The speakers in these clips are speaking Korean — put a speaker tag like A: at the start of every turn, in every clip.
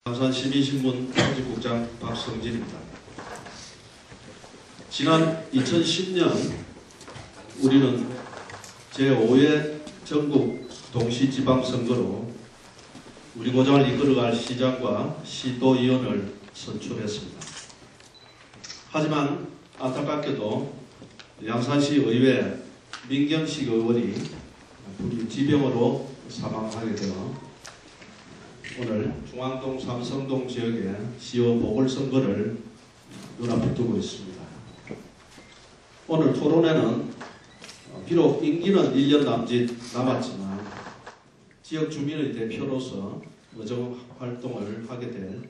A: 양산시민신문 편집국장 박성진입니다. 지난 2010년 우리는 제5회 전국 동시지방선거로 우리 고장을 이끌어갈 시장과 시도위원을 선출했습니다. 하지만 안타깝게도 양산시 의회 민경식 의원이 지병으로 사망하게 되어 오늘 중앙동 삼성동 지역의 시의원 보궐선거를 눈앞에 두고 있습니다. 오늘 토론회는 비록 임기는 1년 남짓 남았지만 지역 주민의 대표로서 의정활동을 하게 된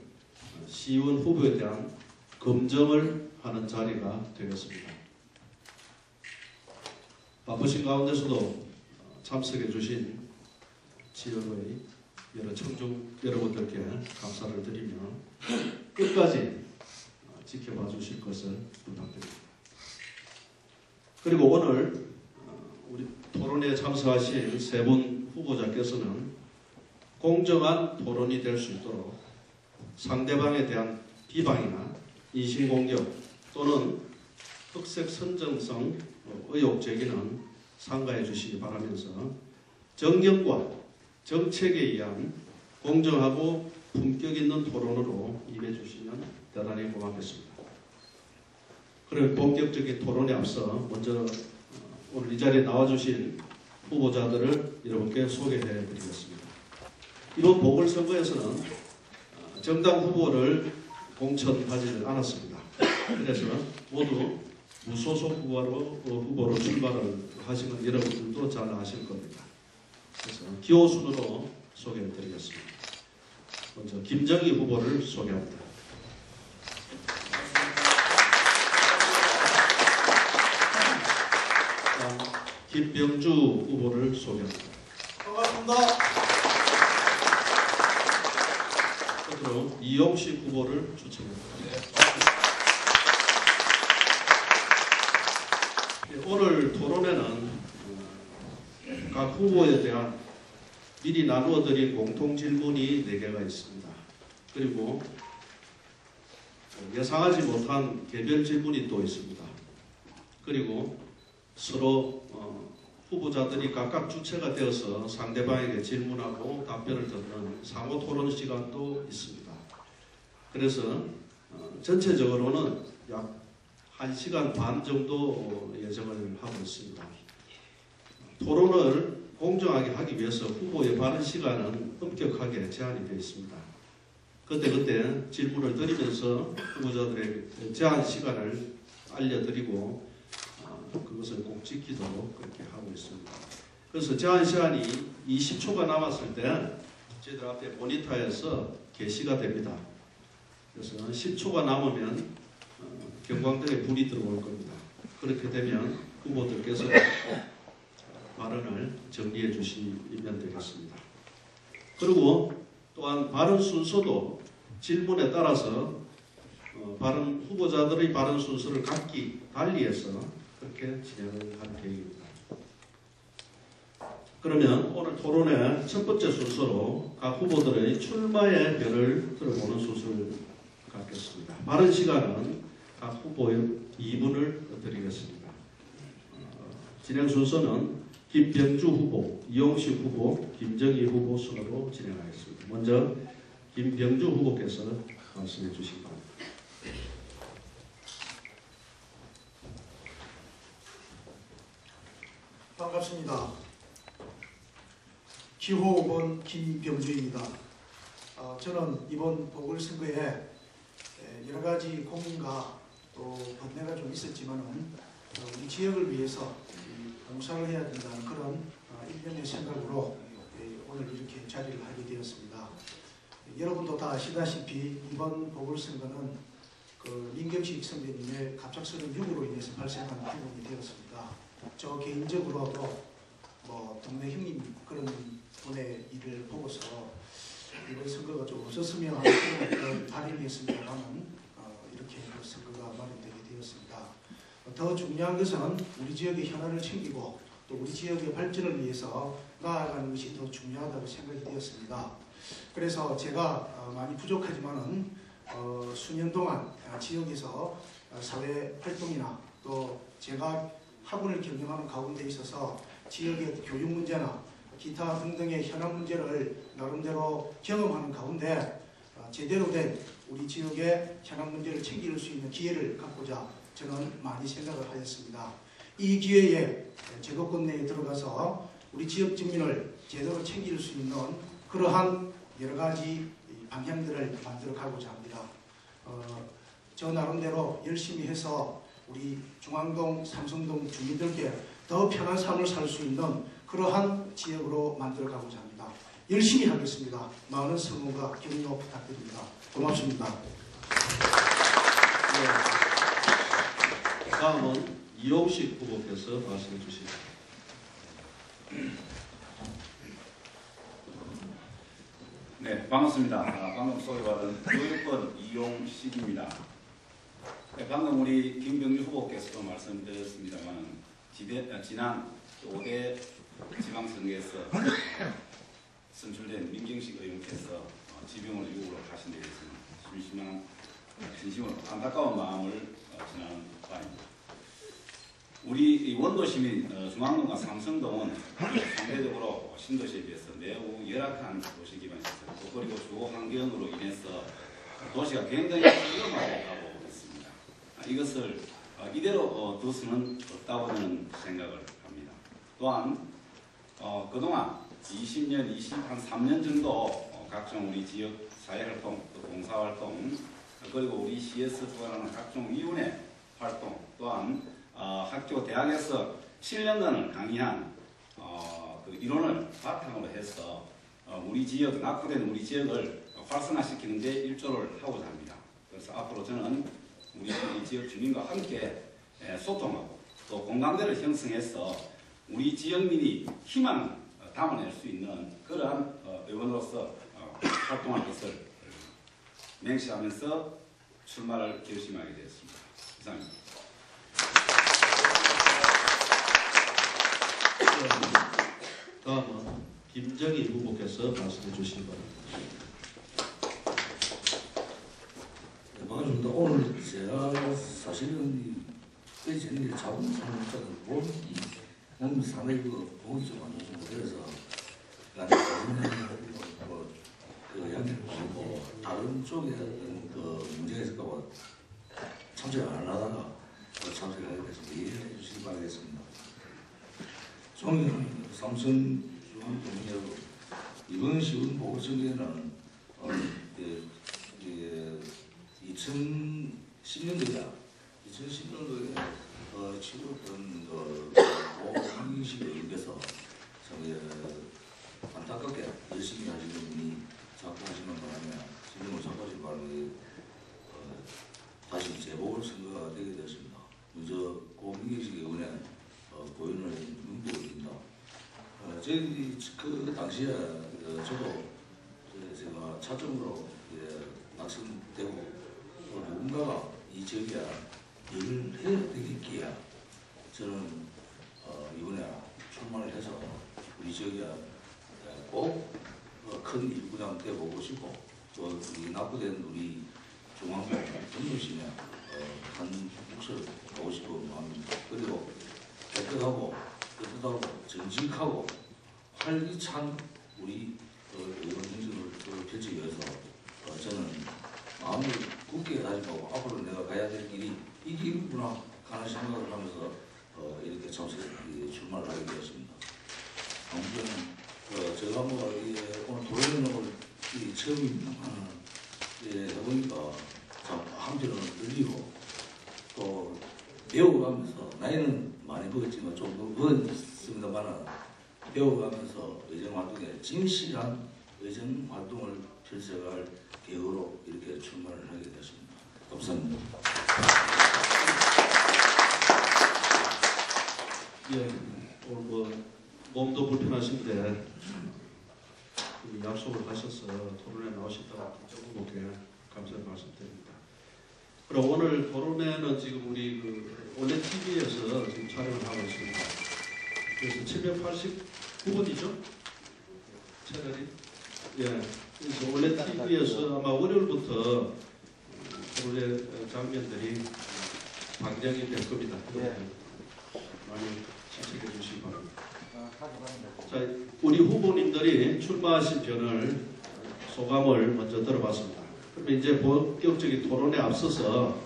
A: 시의원 후보에 대한 검증을 하는 자리가 되겠습니다. 바쁘신 가운데서도 참석해 주신 지역의 여러 청중 여러분들께 감사를 드리며 끝까지 지켜봐 주실 것을 부탁드립니다. 그리고 오늘 우리 토론회에 참석하신 세 분 후보자께서는 공정한 토론이 될 수 있도록 상대방에 대한 비방이나 인신공격 또는 흑색 선정성 의혹 제기는 삼가해 주시기 바라면서 정경과 정책에 의한 공정하고 품격 있는 토론으로 임해 주시면 대단히 고맙겠습니다. 그럼 본격적인 토론에 앞서 먼저 오늘 이 자리에 나와주신 후보자들을 여러분께 소개해 드리겠습니다. 이번 보궐선거에서는 정당 후보를 공천하지 않았습니다. 그래서 모두 무소속 후보로 출마를 하시는 여러분들도 잘 아실 겁니다. 그래서 기호순으로 소개해 드리겠습니다. 먼저 김정희 후보를 소개합니다. 김병주 후보를 소개합니다.
B: 반갑습니다.
A: 끝으로 이용식 후보를 추천합니다. 오늘 토론회는 각 후보에 대한 미리 나누어 드린 공통 질문이 4개가 있습니다. 그리고 예상하지 못한 개별 질문이 또 있습니다. 그리고 서로 후보자들이 각각 주체가 되어서 상대방에게 질문하고 답변을 듣는 상호 토론 시간도 있습니다. 그래서 전체적으로는 약 1시간 반 정도 예정을 하고 있습니다. 토론을 공정하게 하기 위해서 후보의 발언 시간은 엄격하게 제한이 되어 있습니다. 그때 질문을 드리면서 후보자들에게 제한 시간을 알려드리고 그것을 꼭 지키도록 그렇게 하고 있습니다. 그래서 제한 시간이 20초가 남았을 때 저희들 앞에 모니터에서 게시가 됩니다. 그래서 10초가 남으면 경광등에 불이 들어올 겁니다. 그렇게 되면 후보들께서 발언을 정리해 주시면 되겠습니다. 그리고 또한 발언 순서도 질문에 따라서 후보자들의 발언 순서를 각기 달리해서 그렇게 진행을 할 계획입니다. 그러면 오늘 토론의 첫 번째 순서로 각 후보들의 출마의 별을 들어보는 순서를 갖겠습니다. 발언 시간은 각 후보의 2분을 드리겠습니다. 진행 순서는 김병주 후보, 이용식 후보, 김정희 후보 순으로 진행하겠습니다. 먼저 김병주 후보께서 말씀해 주시기 바랍니다.
B: 반갑습니다. 기호 5번 김병주입니다. 저는 이번 보궐선거에 여러 가지 고민과 또 번뇌가 좀 있었지만은 우리 지역을 위해서 봉사를 해야 된다는 그런 일련의 생각으로 오늘 이렇게 자리를 하게 되었습니다. 여러분도 다 아시다시피 이번 보궐선거는 민경식 선배님의 갑작스러운 유무로 인해서 발생한 부분이 되었습니다. 저 개인적으로도 동네 형님 그런 분의 일을 보고서 이번 선거가 좀 없었으면 하는 그런 바람이었습니다만 이렇게 선거가 마련되게 되었습니다. 더 중요한 것은 우리 지역의 현안을 챙기고 또 또 우리 지역의 발전을 위해서 나아가는 것이 더 중요하다고 생각이 되었습니다. 그래서 제가 많이 부족하지만은 수년 동안 지역에서 사회 활동이나 또 제가 학원을 경영하는 가운데 있어서 지역의 교육 문제나 기타 등등의 현안 문제를 나름대로 경험하는 가운데 제대로 된 우리 지역의 현안 문제를 챙길 수 있는 기회를 갖고자 저는 많이 생각을 하였습니다. 이 기회에 제도권 내에 들어가서 우리 지역 주민을 제대로 챙길 수 있는 그러한 여러 가지 방향들을 만들어 가고자 합니다. 저 나름대로 열심히 해서 우리 중앙동, 삼성동 주민들께 더 편한 삶을 살 수 있는 그러한 지역으로 만들어 가고자 합니다. 열심히 하겠습니다. 많은 성원과 격려 부탁드립니다. 고맙습니다.
A: 네. 다음은 이용식 후보께서 말씀해 주시죠.
C: 네, 반갑습니다. 방금 소개받은 교육권 이용식입니다. 네, 방금 우리 김병주 후보께서도 말씀드렸습니다만 지난 5대 지방선거에서 선출된 민경식 의원께서 지병을 유혹으로 하신 데 대해서는 진심으로 안타까운 마음을 전하는 바입니다. 우리 원도 시민 중앙동과 삼성동은 상대적으로 신도시에 비해서 매우 열악한 도시 기반이 있습니다. 그리고 주거 환경으로 인해서 도시가 굉장히 위험하게 가고 있습니다. 이것을 이대로 둘 수는 없다고 저는 생각을 합니다. 또한 그동안 20년, 3년 정도 각종 우리 지역 사회활동, 봉사활동, 그리고 우리 시에서 주관하는 각종 위원회 활동, 또한 학교, 대학에서 7년간을 강의한 그 이론을 바탕으로 해서 우리 지역, 낙후된 우리 지역을 활성화시키는 데 일조를 하고자 합니다. 그래서 앞으로 저는 우리 지역 주민과 함께 소통하고 또 공감대를 형성해서 우리 지역민이 희망을 담아낼 수 있는 그러한 의원으로서 활동할 것을 맹시하면서 출마를 결심하게 되었습니다. 이상입니다.
A: 다음은 김정희 후보께서 말씀해 주시기 바랍니다.
D: 네, 반갑습니다. 오늘 제가 사실은 꽤 전에 자본상자들 보면 상당히 보기 좀 안 좋고 그래서 그 양념하고 다른 쪽에 그 문제가 있을까봐 참석 안 하다가 참석하게 돼서 이해해 주시기 바라겠습니다. 종일 삼성 중앙동이하고 이번 시군 보궐선거에는 2010년도에 치렀던 오한민식 의원께서 참 안타깝게 열심히 하시는 분이 자꾸 하시는 바람에 지금은 자꾸하시는 바람에 다시 재보궐선거가 되게 되었습니다. 먼저 고민식 의원의 고연을 눈보고 있습니다. 저희 그 당시에 저도 제가 차점으로 낙선되고 누군가가 이 지역에 일을 해야 되겠기에 저는 이번에 출마를 해서 우리 지역에 꼭 큰 일구장 돼보고 싶고 또 이 낙후된 우리 중앙동 전도심에 한 몫을 하고 싶은 마음입니다. 그리고 깨끗하고 정직하고 활기찬 우리 의원 행정을 펼치기 위해서 저는 마음을 굳게 다짐하고 앞으로 내가 가야 될 길이 이 길이구나 하는 생각을 하면서 이렇게 출마를 하게 되었습니다. 아무튼 제가 뭐 오늘 도의원을 처음 해보니까 참 한편으로는 떨리고 또 배워가면서 나이는 많이 먹었지만 좀 먹었습니다만 배워가면서 의정활동에 진실한 의정활동을 펼쳐갈 계획으로 이렇게 출마를 하게 되었습니다. 감사합니다.
A: 예, 오늘 몸도 불편하신데 약속을 하셔서 토론에 나오셨다고 조금 감사의 말씀드립니다. 그럼 오늘 토론회는 지금 우리 원래 TV에서 지금 촬영을 하고 있습니다. 그래서 789번이죠. 채널이. 예. 그래서 원래 TV에서 아마 월요일부터 원래 장면들이 방영이 될 겁니다. 많이 시청해 주시기 바랍니다. 자, 우리 후보님들이 출마하신 변을 소감을 먼저 들어봤습니다. 그러면 이제 본격적인 토론에 앞서서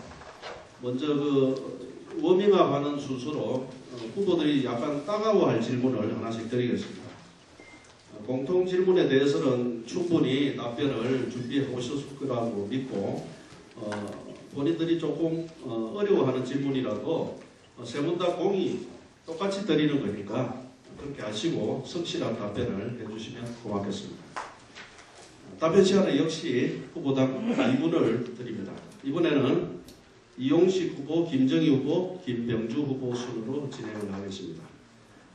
A: 먼저 그 워밍업하는 순서로 후보들이 약간 따가워할 질문을 하나씩 드리겠습니다. 공통 질문에 대해서는 충분히 답변을 준비해 오셨을 거라고 믿고 본인들이 조금 어려워하는 질문이라도 세 분 다 공이 똑같이 드리는 거니까 그렇게 하시고 성실한 답변을 해주시면 고맙겠습니다. 답변 시간은 역시 후보당 2분을 드립니다. 이번에는 이용식 후보, 김정희 후보, 김병주 후보 순으로 진행을 하겠습니다.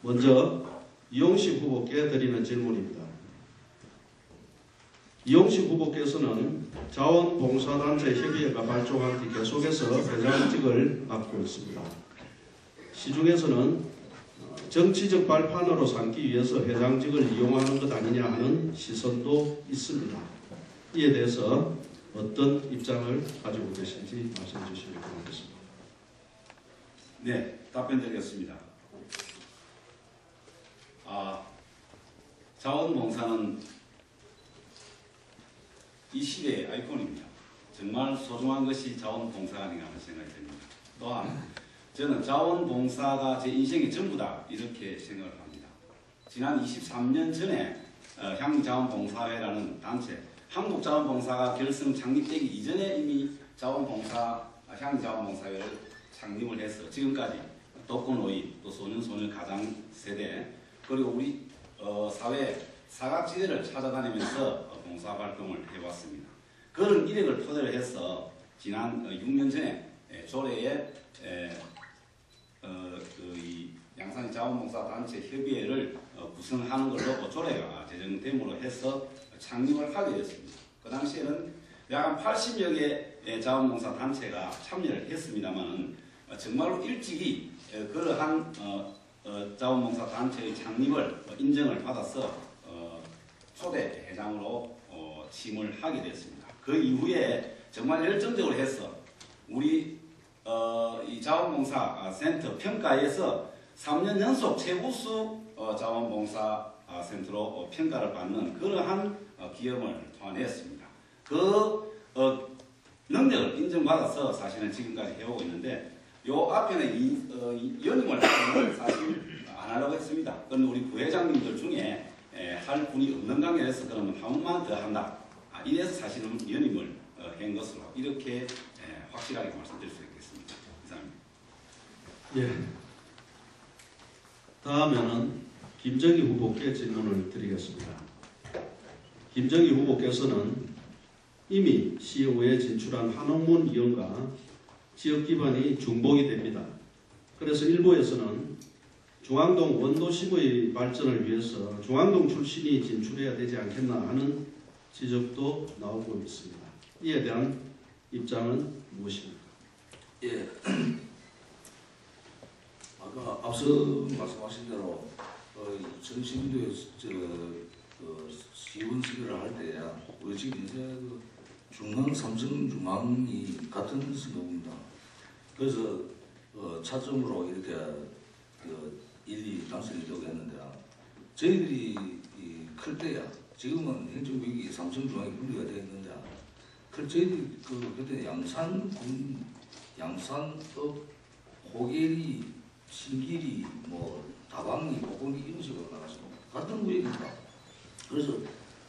A: 먼저 이용식 후보께 드리는 질문입니다. 이용식 후보께서는 자원봉사단체 협의회가 발족한 뒤 계속해서 회장직을 맡고 있습니다. 시중에서는 정치적 발판으로 삼기 위해서 회장직을 이용하는 것 아니냐 하는 시선도 있습니다. 이에 대해서 어떤 입장을 가지고 계신지 말씀해 주시면 고맙겠습니다.
C: 네, 답변 드리겠습니다. 자원봉사는 이 시대의 아이콘입니다. 정말 소중한 것이 자원봉사가 아닌가 하는 생각이 듭니다. 또한 저는 자원봉사가 제 인생의 전부다 이렇게 생각을 합니다. 지난 23년 전에 향자원봉사회라는 단체, 한국자원봉사가 결성 창립되기 이전에 이미 향자원봉사회를 창립을 해서 지금까지 독거노인, 또 소년소녀 가장 세대, 그리고 우리 사회 사각지대를 찾아다니면서 봉사활동을 해왔습니다. 그런 이력을 토대로 해서 지난 6년 전에 조례에 이 양산 자원봉사단체 협의회를 구성하는 걸로 조례가 제정됨으로 해서 창립을 하게 됐습니다. 그 당시에는 약 80여 개의 자원봉사단체가 참여를 했습니다만 정말로 일찍이 그러한 자원봉사단체의 창립을 인정을 받아서 초대 회장으로 취임을 하게 됐습니다. 그 이후에 정말 열정적으로 해서 우리 이 자원봉사 센터 평가에서 3년 연속 최우수 자원봉사 센터로 평가를 받는 그러한 기염을 토해냈습니다. 그 능력을 인정받아서 사실은 지금까지 해오고 있는데 요 앞에는 연임을 하는 사실 안 하려고 했습니다. 그런데 우리 부회장님들 중에 할 분이 없는 관계에서 그러면 한 번만 더 한다. 이래서 사실은 연임을 한 것으로 이렇게 확실하게 말씀드릴 수 있겠습니다. 이상입니다.
A: 예. 다음에는 김정희 후보께 질문을 드리겠습니다. 김정희 후보께서는 이미 CEO에 진출한 한홍문 의원과 지역 기반이 중복이 됩니다. 그래서 일부에서는 중앙동 원도심의 발전을 위해서 중앙동 출신이 진출해야 되지 않겠나 하는 지적도 나오고 있습니다. 이에 대한 입장은 무엇입니까?
D: 예. 아까 앞서 말씀하신 대로 정신도에 시의원 선거를 할 때 우리 지금 이제 중앙 삼성 중앙이 같은 선거입니다. 그래서 차점으로 이렇게 1, 2 당선이 되고 했는데 저희들이 클 때야 지금은 행정구역이 삼성 중앙이 분리가 되어 있는데 저희들이 그때 양산업, 호계리, 신길이, 다방리, 보건리 이런 식으로 나가서 같은 구역입니다. 그래서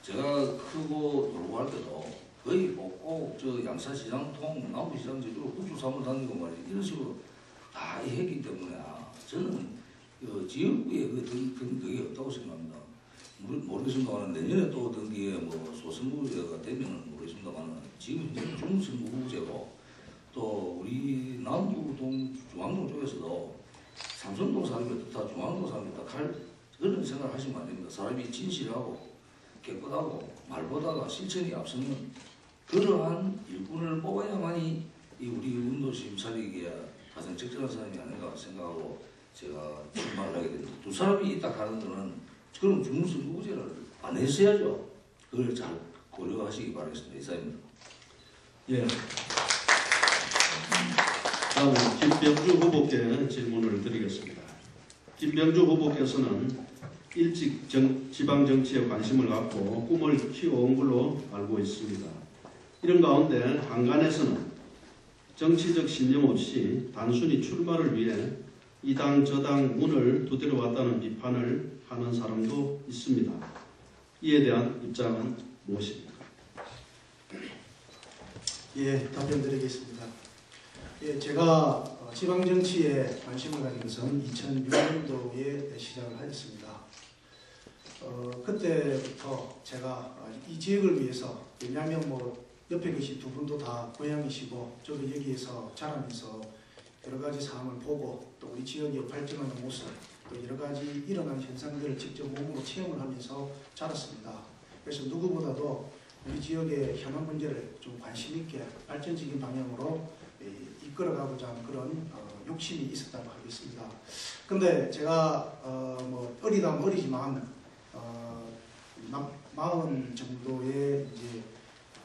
D: 제가 크고 놀고 할 때도 거의 먹고 양산시장통, 남부시장 저쪽으로 구축사무를 다니고 말이야 이런 식으로 다 했기 때문에 저는 지역구에 그게 없다고 생각합니다. 모르겠습니다만 내년에 또 어떤 게 소선거구제가 되면 모르겠습니다만 지금 현재 중선거구제고 또 우리 남부동 중앙동 쪽에서도 삼성동 사람이 어떻다 중앙동 사람이 어떻다 그런 생각을 하시면 안 됩니다. 사람이 진실하고 깨끗하고 말보다가 실천이 앞서는 그러한 일꾼을 뽑아야만이 우리 운도심 살리기에 가장 적절한 사람이 아닌가 생각하고 제가 출마를 하게 됩니다. 두 사람이 있다 하는 거는 그럼 중수부구제를 안 했어야죠. 그걸 잘 고려하시기 바라겠습니다. 이사입니다.
A: 예. 다음은 김병주 후보께 질문을 드리겠습니다. 김병주 후보께서는 일찍 지방 정치에 관심을 갖고 꿈을 키워온 걸로 알고 있습니다. 이런 가운데 한간에서는 정치적 신념 없이 단순히 출마를 위해 이 당 저 당 문을 두드려 왔다는 비판을 하는 사람도 있습니다. 이에 대한 입장은 무엇입니까?
B: 예, 답변 드리겠습니다. 예, 제가 지방 정치에 관심을 가진 것은 2006년도에 시작을 하였습니다. 그때부터 제가 이 지역을 위해서, 왜냐하면 뭐 옆에 계신 두 분도 다 고향이시고 저도 여기에서 자라면서 여러 가지 상황을 보고 또 우리 지역의 발전하는 모습, 또 여러 가지 일어난 현상들을 직접 몸으로 체험을 하면서 자랐습니다. 그래서 누구보다도 우리 지역의 현안 문제를 좀 관심 있게 발전적인 방향으로 이끌어가고자 하는 그런 욕심이 있었다고 하겠습니다. 근데 제가 뭐 어리다면 어리지만 40 정도의 이제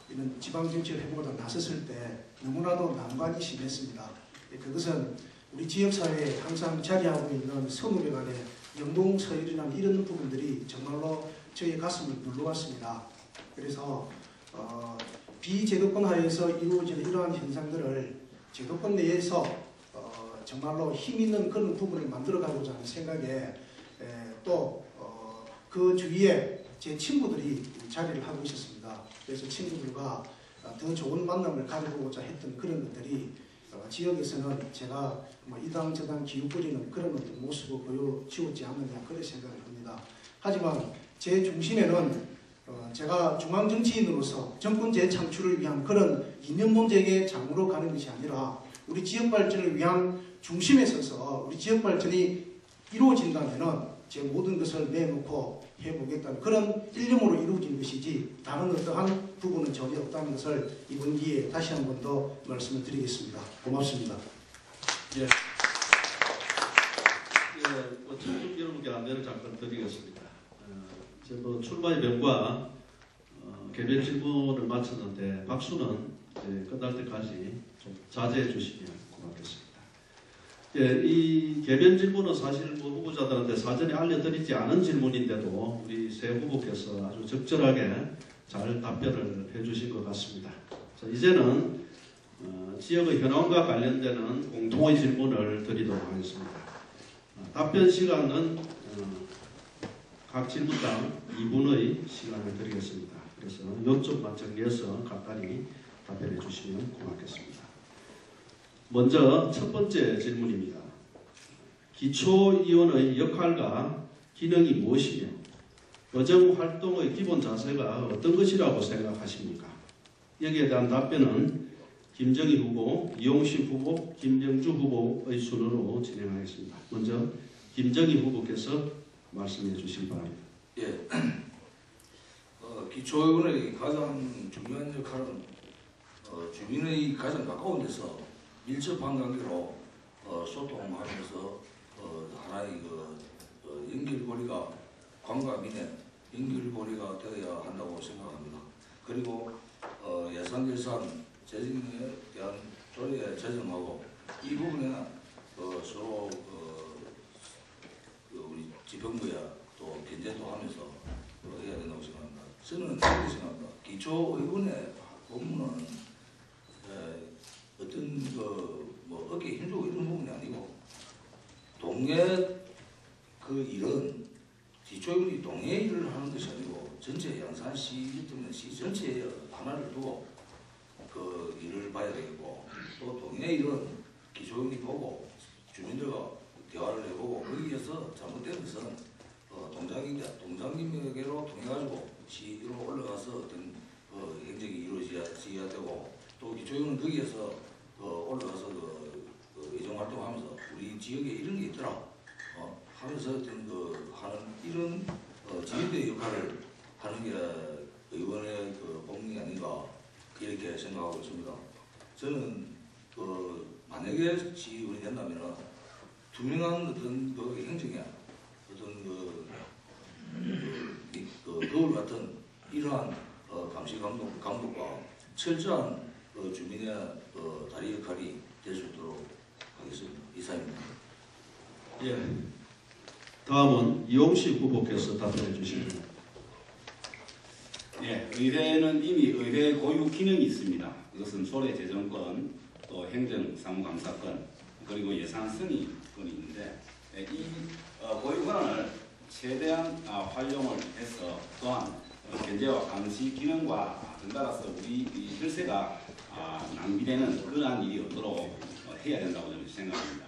B: 이런 지방 정치를 해보다 나섰을 때 너무나도 난관이 심했습니다. 그것은 우리 지역사회에 항상 자리하고 있는 선후배 간의 연공서열이라는 이런 부분들이 정말로 저의 가슴을 눌러왔습니다. 그래서 비제도권 하에서 이루어지는 이러한 현상들을 제도권 내에서 정말로 힘 있는 그런 부분을 만들어가고자 하는 생각에 또 그 주위에 제 친구들이 자리를 하고 있었습니다. 그래서 친구들과 더 좋은 만남을 가져보고자 했던 그런 것들이 지역에서는 제가 이 당 저 당 기웃거리는 그런 어떤 모습을 보여주었지 않느냐 그런 생각을 합니다. 하지만 제 중심에는 제가 중앙정치인으로서 정권 재창출을 위한 그런 이념 논쟁의 장으로 가는 것이 아니라 우리 지역 발전을 위한 중심에 서서 우리 지역 발전이 이루어진다면 제 모든 것을 내놓고 해보겠다는 그런 일념으로 이루어진 것이지 다른 어떠한 부분은 전혀 없다는 것을 이번 기회에 다시 한 번 더 말씀을 드리겠습니다. 고맙습니다.
A: 예. 좀 여러분께 안내를 잠깐 드리겠습니다. 뭐 출마의 명과 개별 질문을 마쳤는데 박수는 이제 끝날 때까지 좀 자제해 주시면 고맙겠습니다. 예, 이 개별 질문은 사실 뭐 후보자들한테 사전에 알려드리지 않은 질문인데도 우리 새 후보께서 아주 적절하게 잘 답변을 해주신 것 같습니다. 자, 이제는 지역의 현황과 관련되는 공통의 질문을 드리도록 하겠습니다. 답변 시간은 각 질문당 2분의 시간을 드리겠습니다. 그래서 요점만 정리해서 간단히 답변해 주시면 고맙겠습니다. 먼저 첫 번째 질문입니다. 기초위원의 역할과 기능이 무엇이며 의정활동의 기본 자세가 어떤 것이라고 생각하십니까? 여기에 대한 답변은 김정희 후보, 이용식 후보, 김병주 후보의 순으로 진행하겠습니다. 먼저 김정희 후보께서 말씀해 주시기 바랍니다.
D: 예. 기초위원회의 가장 중요한 역할은 주민의 가장 가까운 데서 밀접한 관계로 소통하면서 하나의 연결고리가 관과민의 연결고리가 되어야 한다고 생각합니다. 그리고 예산 결산 재정에 대한 조례 제정하고 이 부분에는 서로 우리 지방부야 또 견제도 하면서 해야 된다고 생각합니다. 저는 그렇게 생각합니다. 기초의원의 업무는 어떤 뭐 어깨에 힘주고 이런 부분이 아니고 동해 그 일은 기초의원이 동해 일을 하는 것이 아니고 전체 양산시 때문에 시 전체에 하나를 두고 그 일을 봐야 되겠고 또 동해 일은 기초의원이 보고 주민들과 대화를 해보고 거기에서 잘못된 것은 동장님에게로 통해가지고 시로 올라가서 어떤 행정이 이루어져야 되고 또 기초위원은 거기에서 올라가서 의정활동하면서 우리 지역에 이런 게 있더라 하면서 어떤 하는 이런 지휘대 역할을 하는 게 의원의 본능이 아닌가 이렇게 생각하고 있습니다. 저는 만약에 지원이 된다면 투명한 어떤 행정에 어떤 겨울 같은 이러한 감시 감독과 철저한 주민의 다리 역할이 될 수 있도록 하겠습니다. 이상입니다.
A: 예. 다음은 이용식 후보께서 답변해 주십니다.
C: 예, 의회는 이미 의회 고유 기능이 있습니다. 이것은 소례 재정권, 또 행정 사무감사권, 그리고 예산 승인권이 있는데 이 고유 권한을 최대한 활용을 해서 또한 견제와 감시 기능과 등달아서 우리 이 혈세가 낭비되는 그러한 일이 없도록 해야 된다고 저는 생각합니다.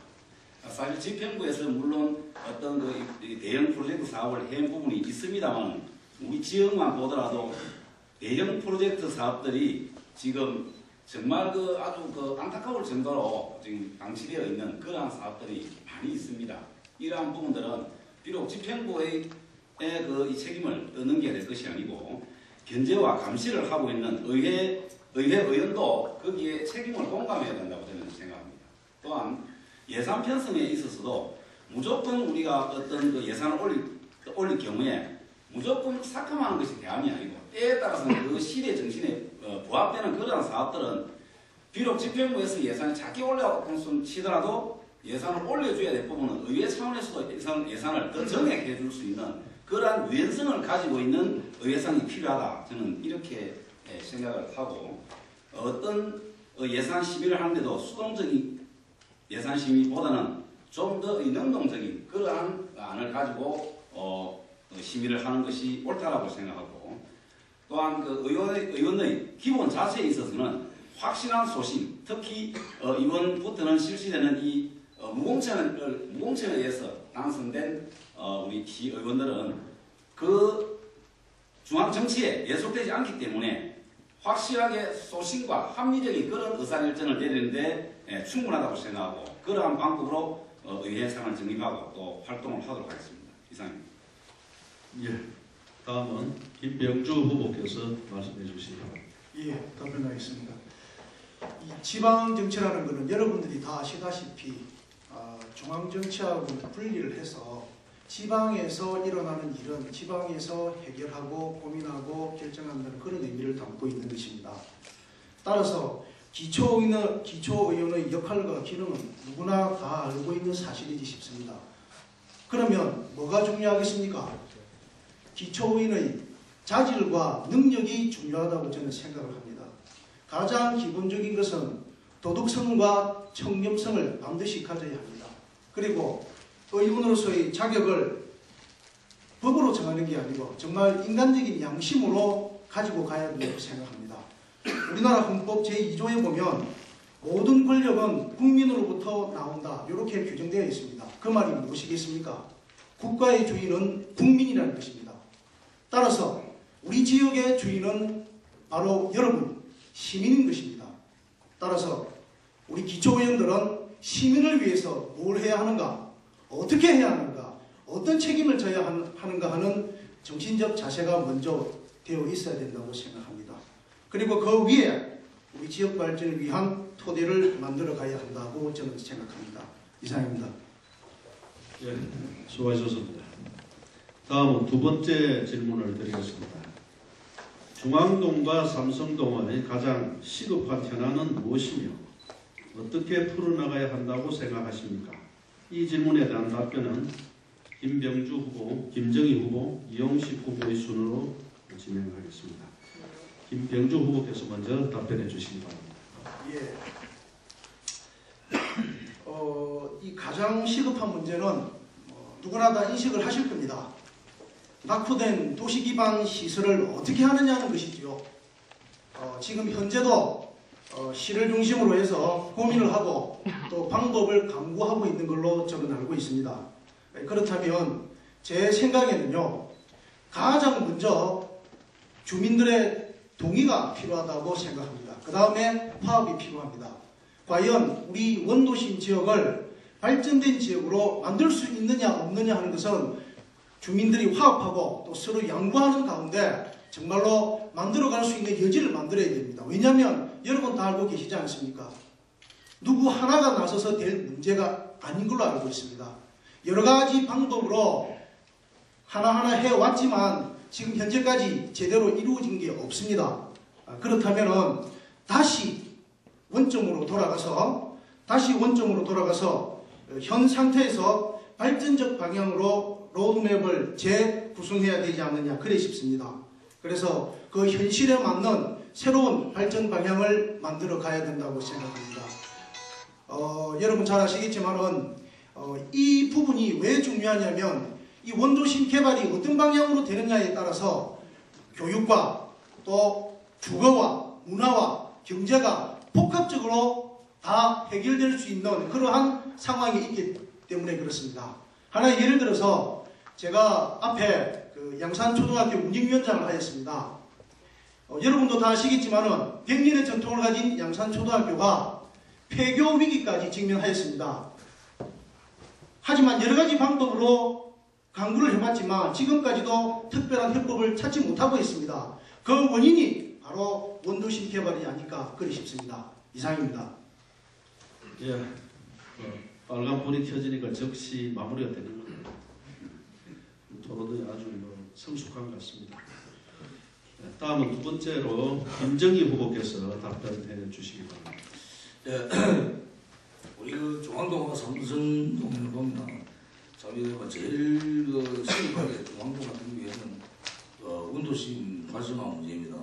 C: 사실 집행부에서 물론 어떤 대형 프로젝트 사업을 해온 부분이 있습니다만 우리 지역만 보더라도 대형 프로젝트 사업들이 지금 정말 아주 안타까울 정도로 지금 방치되어 있는 그러한 사업들이 많이 있습니다. 이러한 부분들은 비록 집행부의 이 책임을 떠넘겨야 될 것이 아니고 견제와 감시를 하고 있는 의회 의원도 거기에 책임을 공감해야 된다고 저는 생각합니다. 또한 예산 편성에 있어서도 무조건 우리가 어떤 예산을 올릴 경우에 무조건 삭감하는 것이 대안이 아니고 때에 따라서는 그 시대 정신에 부합되는 그러한 사업들은 비록 집행부에서 예산이 작게 올라왔던 치더라도 예산을 올려줘야 될 부분은 의회 차원에서도 예산을 더 정액해 줄 수 있는 그러한 유연성을 가지고 있는 의회상이 필요하다. 저는 이렇게 생각을 하고 어떤 예산 심의를 하는데도 수동적인 예산 심의보다는 좀 더 능동적인 그러한 안을 가지고 심의를 하는 것이 옳다라고 생각하고 또한 의원의 기본 자세에 있어서는 확실한 소신, 특히 이번부터는 실시되는 이 무공천에 의해서 당선된 우리 시의원들은 그 중앙 정치에 예속되지 않기 때문에 확실하게 소신과 합리적인 그런 의사결정을 내리는데 충분하다고 생각하고 그러한 방법으로 의회상을 정립하고 또 활동을 하도록 하겠습니다. 이상입니다.
A: 예. 다음은 김병주 후보께서 말씀해 주십니다.
B: 예, 답변하겠습니다. 이 지방 정치라는 것은 여러분들이 다 아시다시피 중앙 정치하고 분리를 해서 지방에서 일어나는 일은 지방에서 해결하고 고민하고 결정한다는 그런 의미를 담고 있는 것입니다. 따라서 기초의원의 역할과 기능은 누구나 다 알고 있는 사실이지 싶습니다. 그러면 뭐가 중요하겠습니까? 기초의원의 자질과 능력이 중요하다고 저는 생각을 합니다. 가장 기본적인 것은 도덕성과 청렴성을 반드시 가져야 합니다. 그리고 의원으로서의 자격을 법으로 정하는 게 아니고 정말 인간적인 양심으로 가지고 가야 된다고 생각합니다. 우리나라 헌법 제2조에 보면 모든 권력은 국민으로부터 나온다 이렇게 규정되어 있습니다. 그 말이 무엇이겠습니까? 국가의 주인은 국민이라는 것입니다. 따라서 우리 지역의 주인은 바로 여러분 시민인 것입니다. 따라서 우리 기초의원들은 시민을 위해서 뭘 해야 하는가, 어떻게 해야 하는가, 어떤 책임을 져야 하는가 하는 정신적 자세가 먼저 되어 있어야 된다고 생각합니다. 그리고 그 위에 우리 지역 발전을 위한 토대를 만들어 가야 한다고 저는 생각합니다. 이상입니다.
A: 예, 수고하셨습니다. 다음은 두 번째 질문을 드리겠습니다. 중앙동과 삼성동의 가장 시급한 현안은 무엇이며 어떻게 풀어나가야 한다고 생각하십니까? 이 질문에 대한 답변은 김병주 후보, 김정희 후보, 이용식 후보의 순으로 진행하겠습니다. 김병주 후보께서 먼저 답변해 주시기 바랍니다.
B: 예. 이 가장 시급한 문제는 누구나 다 인식을 하실 겁니다. 낙후된 도시 기반 시설을 어떻게 하느냐는 것이지요. 지금 현재도 시를 중심으로 해서 고민을 하고 또 방법을 강구하고 있는 걸로 저는 알고 있습니다. 그렇다면 제 생각에는요, 가장 먼저 주민들의 동의가 필요하다고 생각합니다. 그 다음에 화합이 필요합니다. 과연 우리 원도심 지역을 발전된 지역으로 만들 수 있느냐 없느냐 하는 것은 주민들이 화합하고 또 서로 양보하는 가운데 정말로 만들어갈 수 있는 여지를 만들어야 됩니다. 왜냐하면 여러분 다 알고 계시지 않습니까? 누구 하나가 나서서 될 문제가 아닌 걸로 알고 있습니다. 여러 가지 방법으로 하나하나 해왔지만 지금 현재까지 제대로 이루어진 게 없습니다. 그렇다면은 다시 원점으로 돌아가서 현 상태에서 발전적 방향으로 로드맵을 재구성해야 되지 않느냐 그래 싶습니다. 그래서 그 현실에 맞는 새로운 발전 방향을 만들어 가야 된다고 생각합니다. 여러분 잘 아시겠지만은 이 부분이 왜 중요하냐면 이 원도심 개발이 어떤 방향으로 되느냐에 따라서 교육과 또 주거와 문화와 경제가 복합적으로 다 해결될 수 있는 그러한 상황이 있기 때문에 그렇습니다. 하나의 예를 들어서 제가 앞에 그 양산초등학교 운영위원장을 하였습니다. 여러분도 다 아시겠지만은 100년의 전통을 가진 양산초등학교가 폐교 위기까지 직면하였습니다. 하지만 여러 가지 방법으로 강구를 해봤지만 지금까지도 특별한 해법을 찾지 못하고 있습니다. 그 원인이 바로 원도심 개발이 아닐까 그리 싶습니다. 이상입니다.
A: 예, 빨간 불이 켜지니까 즉시 마무리가 되는 겁니다. 토론이 아주 성숙한 것 같습니다. 다음은 두 번째로 김정희 후보께서 답변해 주시기 바랍니다.
D: 예, 우리 그 중앙동과 삼성동을 보면 참 이거 제일 심각하게 중앙동 같은 경우에는 원도심 활성화 문제입니다.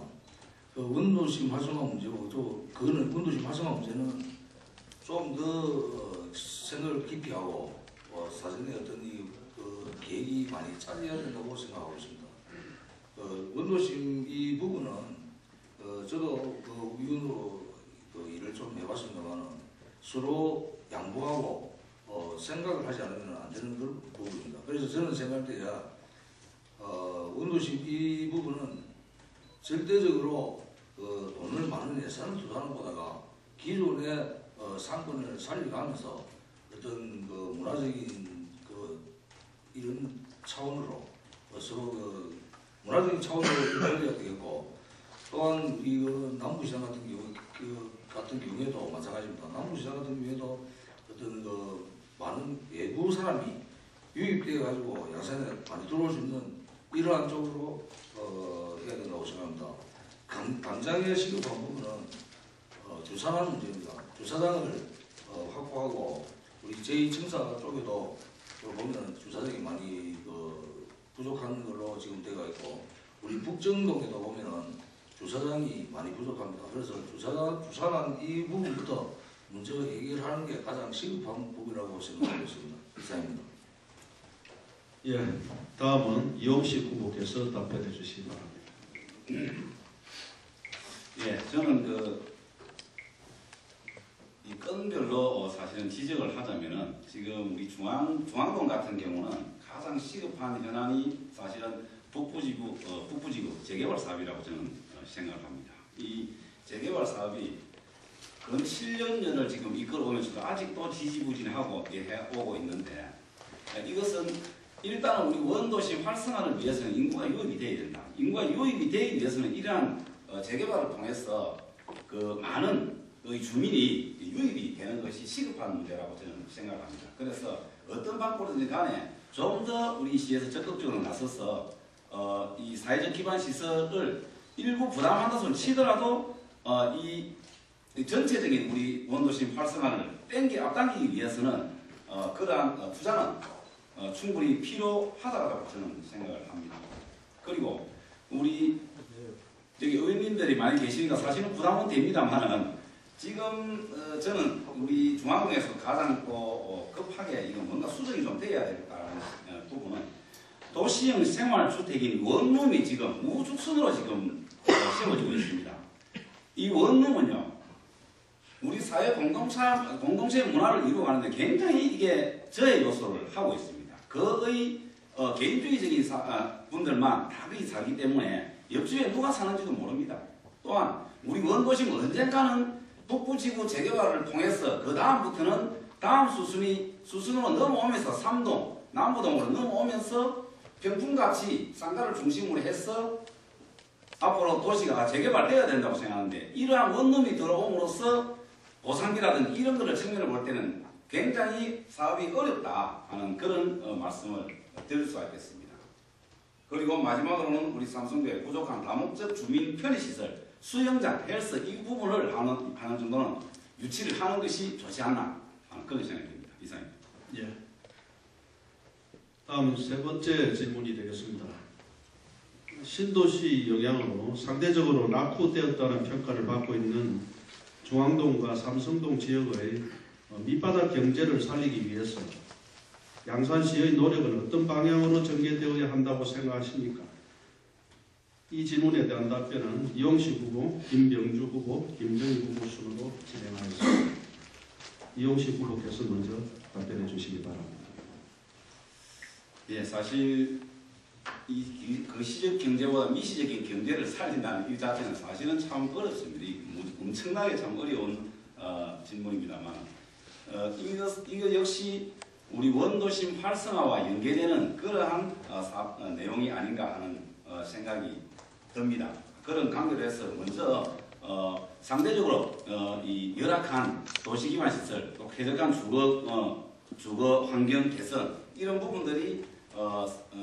D: 그 원도심 활성화 문제고 또 그거는 원도심 활성화 문제는 좀 더 생각을 깊이 하고 사전에 어떤 그 계획이 많이 짜져야 된다고 생각하고 있습니다. 원도심 이 부분은 저도 그 위원으로 그 일을 좀 해봤습니다만은 서로 양보하고 생각을 하지 않으면 안 되는 부분입니다. 그래서 저는 생각할 때야 원도심 이 부분은 절대적으로 돈을 많은 예산을 투자하는 것보다가 기존의 상권을 살려가면서 어떤 그 문화적인 그 이런 차원으로 서로 그 문화적인 차원으로 이루어져야 되겠고 또한 이 남부시장 같은 경우에도 마찬가지입니다. 남부시장 같은 경우에도 어떤 그 많은 외부 사람이 유입돼 가지고 양산에 많이 들어올 수 있는 이러한 쪽으로 해야 된다고 생각합니다. 당장의 시급한 부분은 주차장 문제입니다. 주차장을 확보하고 우리 제2청사 쪽에도 보면 주차장이 많이 부족한 걸로 지금 되어 있고 우리 북정동에도 보면은 주차장이 많이 부족합니다. 그래서 주차장 이 부분부터 문제를 해결하는 게 가장 시급한 부분이라고 생각하고 있습니다. 이상입니다.
A: 예, 다음은 이용식 후보께서 답변해 주시기 바랍니다.
C: 예, 저는 이 건별로 사실은 지적을 하자면은 지금 우리 중앙동 같은 경우는 가장 시급한 현안이 사실은 북부지구 재개발 사업이라고 저는 생각을 합니다. 이 재개발 사업이 그런 7년을 지금 이끌어오면서도 아직도 지지부진하고 해오고 있는데 이것은 일단은 우리 원도시 활성화를 위해서는 인구가 유입이 되어야 된다. 인구가 유입이 되기 위해서는 이러한 재개발을 통해서 그 많은 주민이 유입이 되는 것이 시급한 문제라고 저는 생각합니다. 그래서 어떤 방법이든 간에 좀 더 우리 시에서 적극적으로 나서서 이 사회적 기반 시설을 일부 부담한다 손 치더라도 이 전체적인 우리 원도심 활성화를 앞당기기 위해서는 그러한 투자는 충분히 필요하다고 저는 생각을 합니다. 그리고 우리 여기 의원님들이 많이 계시니까 사실은 부담은 됩니다만은 지금 저는 우리 중앙동에서 가장 또 급하게 이거 뭔가 수정이 좀 돼야 될까라는 부분은 도시형 생활주택인 원룸이 지금 우죽순으로 지금 세워지고 있습니다. 이 원룸은요 우리 사회 공동체 문화를 이루어가는데 굉장히 이게 저해 요소를 하고 있습니다. 그의 개인주의적인 분들만 다 거기 살기 때문에 옆집에 누가 사는지도 모릅니다. 또한 우리 원도심 언젠가는 북부지구 재개발을 통해서 그 다음부터는 다음 수순으로 넘어오면서 3동, 남부동으로 넘어오면서 평풍같이 상가를 중심으로 해서 앞으로 도시가 재개발되어야 된다고 생각하는데 이러한 원룸이 들어옴으로써 보상비라든지 이런 것을 측면을 볼 때는 굉장히 사업이 어렵다 하는 그런 말씀을 드릴 수가 있겠습니다. 그리고 마지막으로는 우리 삼성교회 부족한 다목적 주민 편의시설, 수영장, 헬스 이 부분을 하는 정도는 유치를 하는 것이 좋지 않나 하는 그런 생각이 듭니다. 이상입니다.
A: 예. 다음 세 번째 질문이 되겠습니다. 신도시 영향으로 상대적으로 낙후되었다는 평가를 받고 있는 중앙동과 삼성동 지역의 밑바닥 경제를 살리기 위해서 양산시의 노력은 어떤 방향으로 전개되어야 한다고 생각하십니까? 이 질문에 대한 답변은 이용식 후보, 김병주 후보, 김정희 후보 순으로 진행하겠습니다. 이용식 후보께서 먼저 답변해 주시기 바랍니다.
C: 예, 사실 이 거시적 경제보다 미시적인 경제를 살린다는 이 자체는 사실은 참 어렵습니다. 엄청나게 참 어려운 질문입니다만 이거 역시 우리 원도심 활성화와 연계되는 그러한 내용이 아닌가 하는 생각이 듭니다. 그런 관계로 해서 먼저 상대적으로 이 열악한 도시기반 시설, 또 쾌적한 주거 환경 개선 이런 부분들이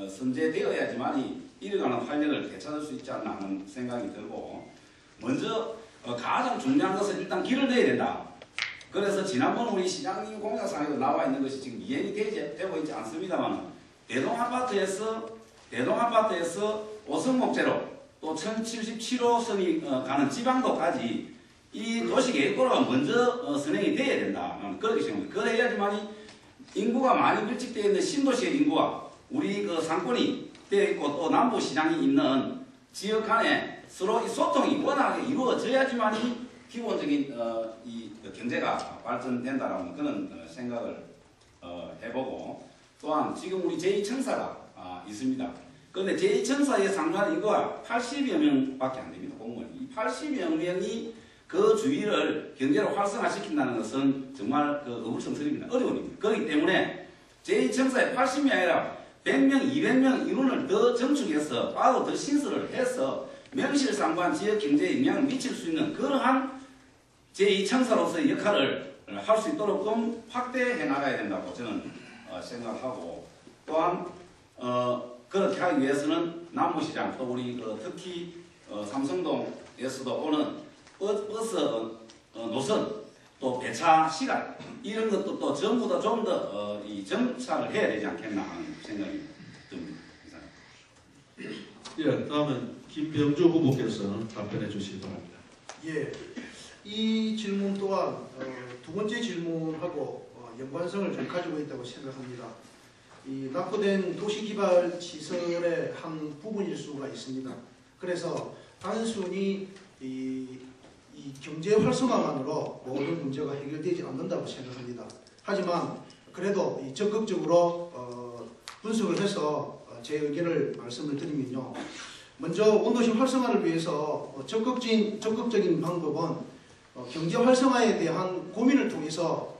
C: 선제되어야지만이 이뤄가는 활력을 되찾을 수 있지 않나 하는 생각이 들고, 먼저 가장 중요한 것은 일단 길을 내야 된다. 그래서 지난번 우리 시장님 공약상에도 나와 있는 것이 지금 이행이 되고 있지 않습니다만, 대동아파트에서 5성목재로 또 1077호선이 가는 지방도까지 이 도시계획도로가 먼저 선행이 돼야 된다. 그렇게 생각합니다. 그래야지만이 인구가 많이 밀집되어 있는 신도시의 인구와 우리 그 상권이 되어 있고 또 남부시장이 있는 지역 간에 서로 이 소통이 원활하게 이루어져야지만이 기본적인 이 경제가 발전된다라는 그런 생각을 해보고, 또한 지금 우리 제2청사가 있습니다. 그런데 제2청사에 상주하는 인구가 80여 명밖에 안 됩니다. 공무원이. 이 80여 명이 그 주위를 경제로 활성화시킨다는 것은 정말 그 어불성설입니다. 어려운 일입니다. 그렇기 때문에 제2청사에 80명이 아니라 100명, 200명 인원을 더 정축해서 바로 더 신설을 해서 명실상부한 지역 경제에 영향을 미칠 수 있는 그러한 제2청사로서의 역할을 할 수 있도록 좀 확대해 나가야 된다고 저는 생각하고, 또한 그렇게 하기 위해서는 남부시장 또 우리 특히 삼성동에서도 오는 버스 노선 또 배차 시간 이런 것도 또 전부 다 좀 더 이 정착을 해야 되지 않겠나 하는 생각이 듭니다.
A: 예, 다음은 김병주 후보께서 답변해 주시기 바랍니다.
B: 예, 이 질문 또한 두 번째 질문하고 연관성을 좀 가지고 있다고 생각합니다. 이 낙후된 도시개발 시설의 한 부분일 수가 있습니다. 그래서 단순히 이 경제 활성화만으로 모든 문제가 해결되지 않는다고 생각합니다. 하지만 그래도 적극적으로 분석을 해서 제 의견을 말씀을 드리면요. 먼저 원도심 활성화를 위해서 적극적인 방법은 경제 활성화에 대한 고민을 통해서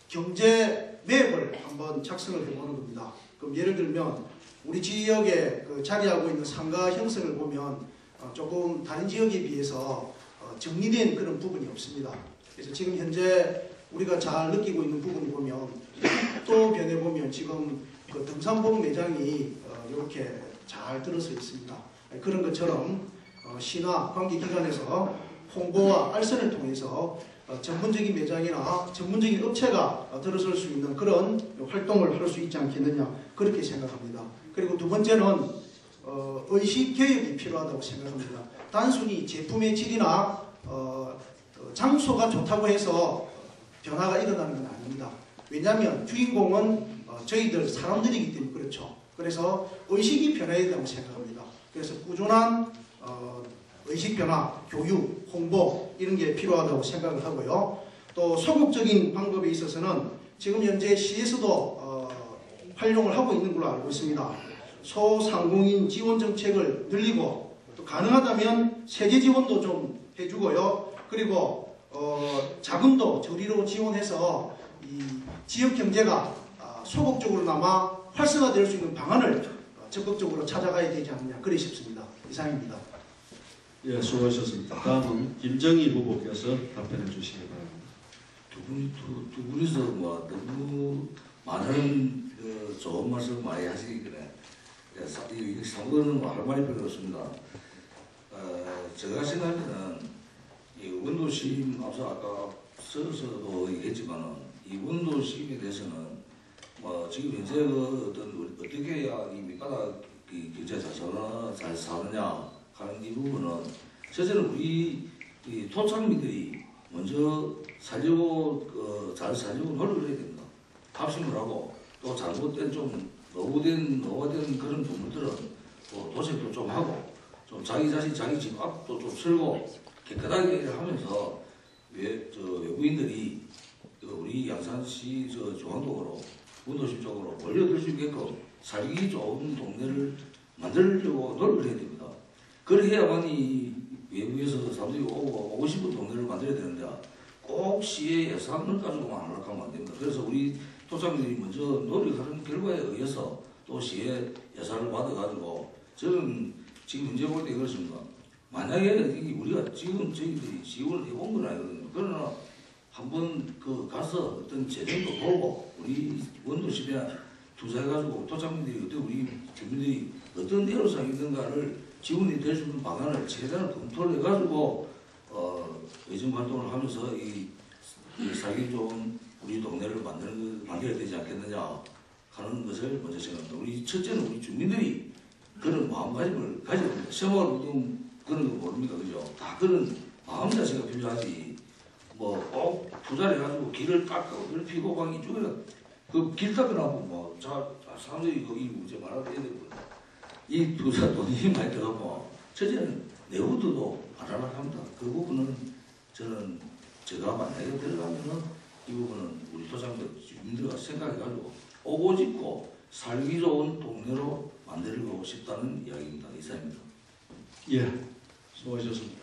B: 경제 맵을 한번 작성을 해보는 겁니다. 그럼 예를 들면 우리 지역에 자리하고 있는 상가 형성을 보면 조금 다른 지역에 비해서 정리된 그런 부분이 없습니다. 그래서 지금 현재 우리가 잘 느끼고 있는 부분을 보면 또 변해 보면 지금 그 등산복 매장이 이렇게 잘 들어서 있습니다. 그런 것처럼 시나 관계기관에서 홍보와 알선을 통해서 전문적인 매장이나 전문적인 업체가 들어설 수 있는 그런 활동을 할 수 있지 않겠느냐 그렇게 생각합니다. 그리고 두 번째는 의식 교육이 필요하다고 생각합니다. 단순히 제품의 질이나 장소가 좋다고 해서 변화가 일어나는 건 아닙니다. 왜냐하면 주인공은 저희들 사람들이기 때문에 그렇죠. 그래서 의식이 변해야 된다고 생각합니다. 그래서 꾸준한 의식 변화, 교육, 홍보 이런 게 필요하다고 생각을 하고요. 또 소극적인 방법에 있어서는 지금 현재 시에서도 활용을 하고 있는 걸로 알고 있습니다. 소상공인 지원 정책을 늘리고 또 가능하다면 세제 지원도 좀 해주고요. 그리고 자금도 저리로 지원해서 이 지역 경제가 소극적으로나마 활성화될 수 있는 방안을 적극적으로 찾아가야 되지 않느냐 그리 싶습니다. 이상입니다.
A: 예, 수고하셨습니다. 다음은 김정희 후보께서 답변해 주시기 바랍니다.
D: 두 분이서 뭐 너무 많은 좋은 말씀 많이 하시기 그래. 이 사고는 뭐 할 말이 별로 없습니다. 제가 생각할 때는 이 원도심 앞서 아까 써서도 얘기했지만은 이 원도심에 대해서는 뭐 지금 현재 그 어떤 어떻게 해야 이 밑바닥 경제 잘 사느냐 하는 이 부분은 실제로 우리 이 토착민들이 먼저 살려고 잘 살려고 노력을 해야 됩니다. 합심을 하고 또 잘못된 좀 노후된 그런 부분들은 또 도색도 좀 하고 좀 자기 자신 자기 집 앞도 좀 쓸고 깨끗하게 하면서 외부인들이 우리 양산시 중앙동으로 원도심 쪽으로 몰려들 수 있게끔 살기 좋은 동네를 만들려고 노력을 해야 됩니다. 그렇게 해야만이 외부에서 사람들이 오고 싶은 동네를 만들어야 되는데 꼭 시의 예산을 가지고만 하려고 안 됩니다. 그래서 우리 토착민들이 먼저 노력하는 결과에 의해서 또 시의 예산을 받아가지고 저는 지금 현재 볼 때 그렇습니다. 만약에 우리가 지금 저희들이 지원을 해본 건 아니거든요. 그러나 한번 가서 어떤 재정도 보고 우리 원도심에 투자해가지고 토착민들이 어떤 우리 주민들이 어떤 애로사항이 있는가를 지원이 될 수 있는 방안을 최대한 검토를 해가지고 의정 활동을 하면서 이 살기 좋은 우리 동네를 만들어야 되지 않겠느냐 하는 것을 먼저 생각합니다. 우리 첫째는 우리 주민들이 그런 마음가짐을 가져야 됩니다. 생활운동 그런 거 모릅니까, 그죠? 다 그런 마음 자세가 필요하지. 뭐 꼭 투자를 해가지고 길을 닦고 길을 피고 막 이쪽에는 그 길 닦으라고 뭐 사람들이 거기 이제 말하게 해야 되고 이 투자 돈이 많이 들어가고 첫째는 내후도도 알아나갑니다. 그 부분은 저는 제가 만약에 들어가면은 이 부분은 우리 토착민들 주민들과 생각해가지고 오고 싶고 살기 좋은 동네로 만들고 싶다는 이야기입니다. 이상입니다.
A: 예, 수고하셨습니다.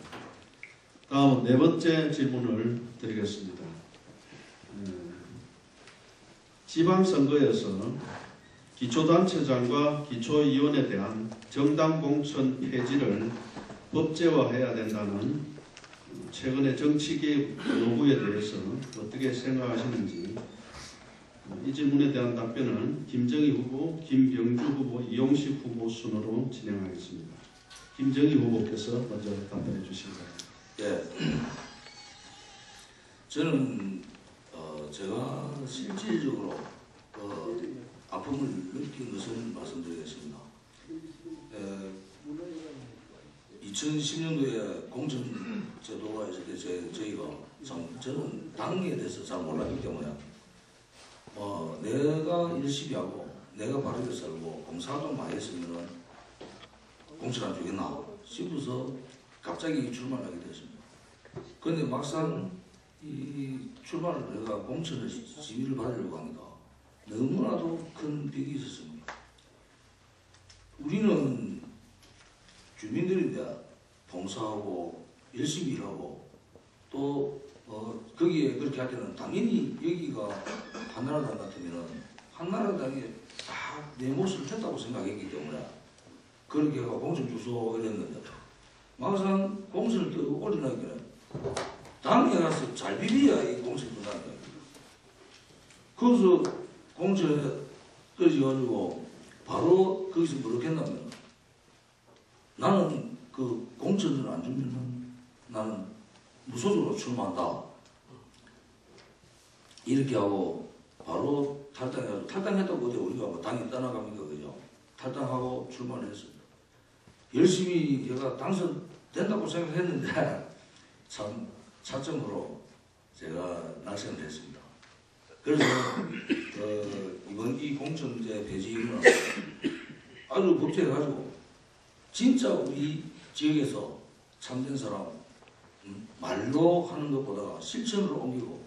A: 다음은 네 번째 질문을 드리겠습니다. 지방선거에서 기초단체장과 기초위원에 대한 정당공천 폐지를 법제화해야 된다는 최근의 정치개혁 요구에 대해서 어떻게 생각하시는지 이 질문에 대한 답변은 김정희 후보, 김병주 후보, 이용식 후보 순으로 진행하겠습니다. 김정희 후보께서 먼저 답변해 주시기 바랍니다.
D: 예, 저는 제가 실질적으로 아픔을 느낀 것을 말씀드리겠습니다. 2010년도에 공천 제도가 있을 때 저희가 저는 당에 대해서 잘 몰랐기 때문에 내가 열심히 하고 내가 바르게 살고 봉사활동 많이 했으면 공천 안 주겠나 싶어서 갑자기 출마를 하게 됐습니다. 그런데 막상 이 출마를 내가 공천을 지위를 받으려고 하니까 너무나도 큰 벽이 있었습니다. 우리는 주민들인데 봉사하고 열심히 일하고 또 거기에 그렇게 할 때는 당연히 여기가 한나라당 같으면 한나라당에 다 내 몫을 했다고 생각했기 때문에 그렇게 해서 공천 주소 이랬는데 막상 공천을 또 올려놓으니까 당에 가서 잘 비벼야 이 공천을 준다는 거예요. 그래서 공천에 떨어져가지고 바로 거기서 뭐랬겠냐면 나는 그 공천을 안 주면은 나는 무소속으로 출마한다. 이렇게 하고 바로 탈당해가지고 탈당했다고 어디 우리가 뭐 당이 떠나갑니까 그죠? 탈당하고 출마를 했습니다. 열심히 제가 당선된다고 생각했는데 참 차점으로 제가 낙선을 했습니다. 그래서 이번 이 공천제 폐지는 아주 복잡해가지고 진짜 우리 지역에서 참된 사람 말로 하는 것보다 실천으로 옮기고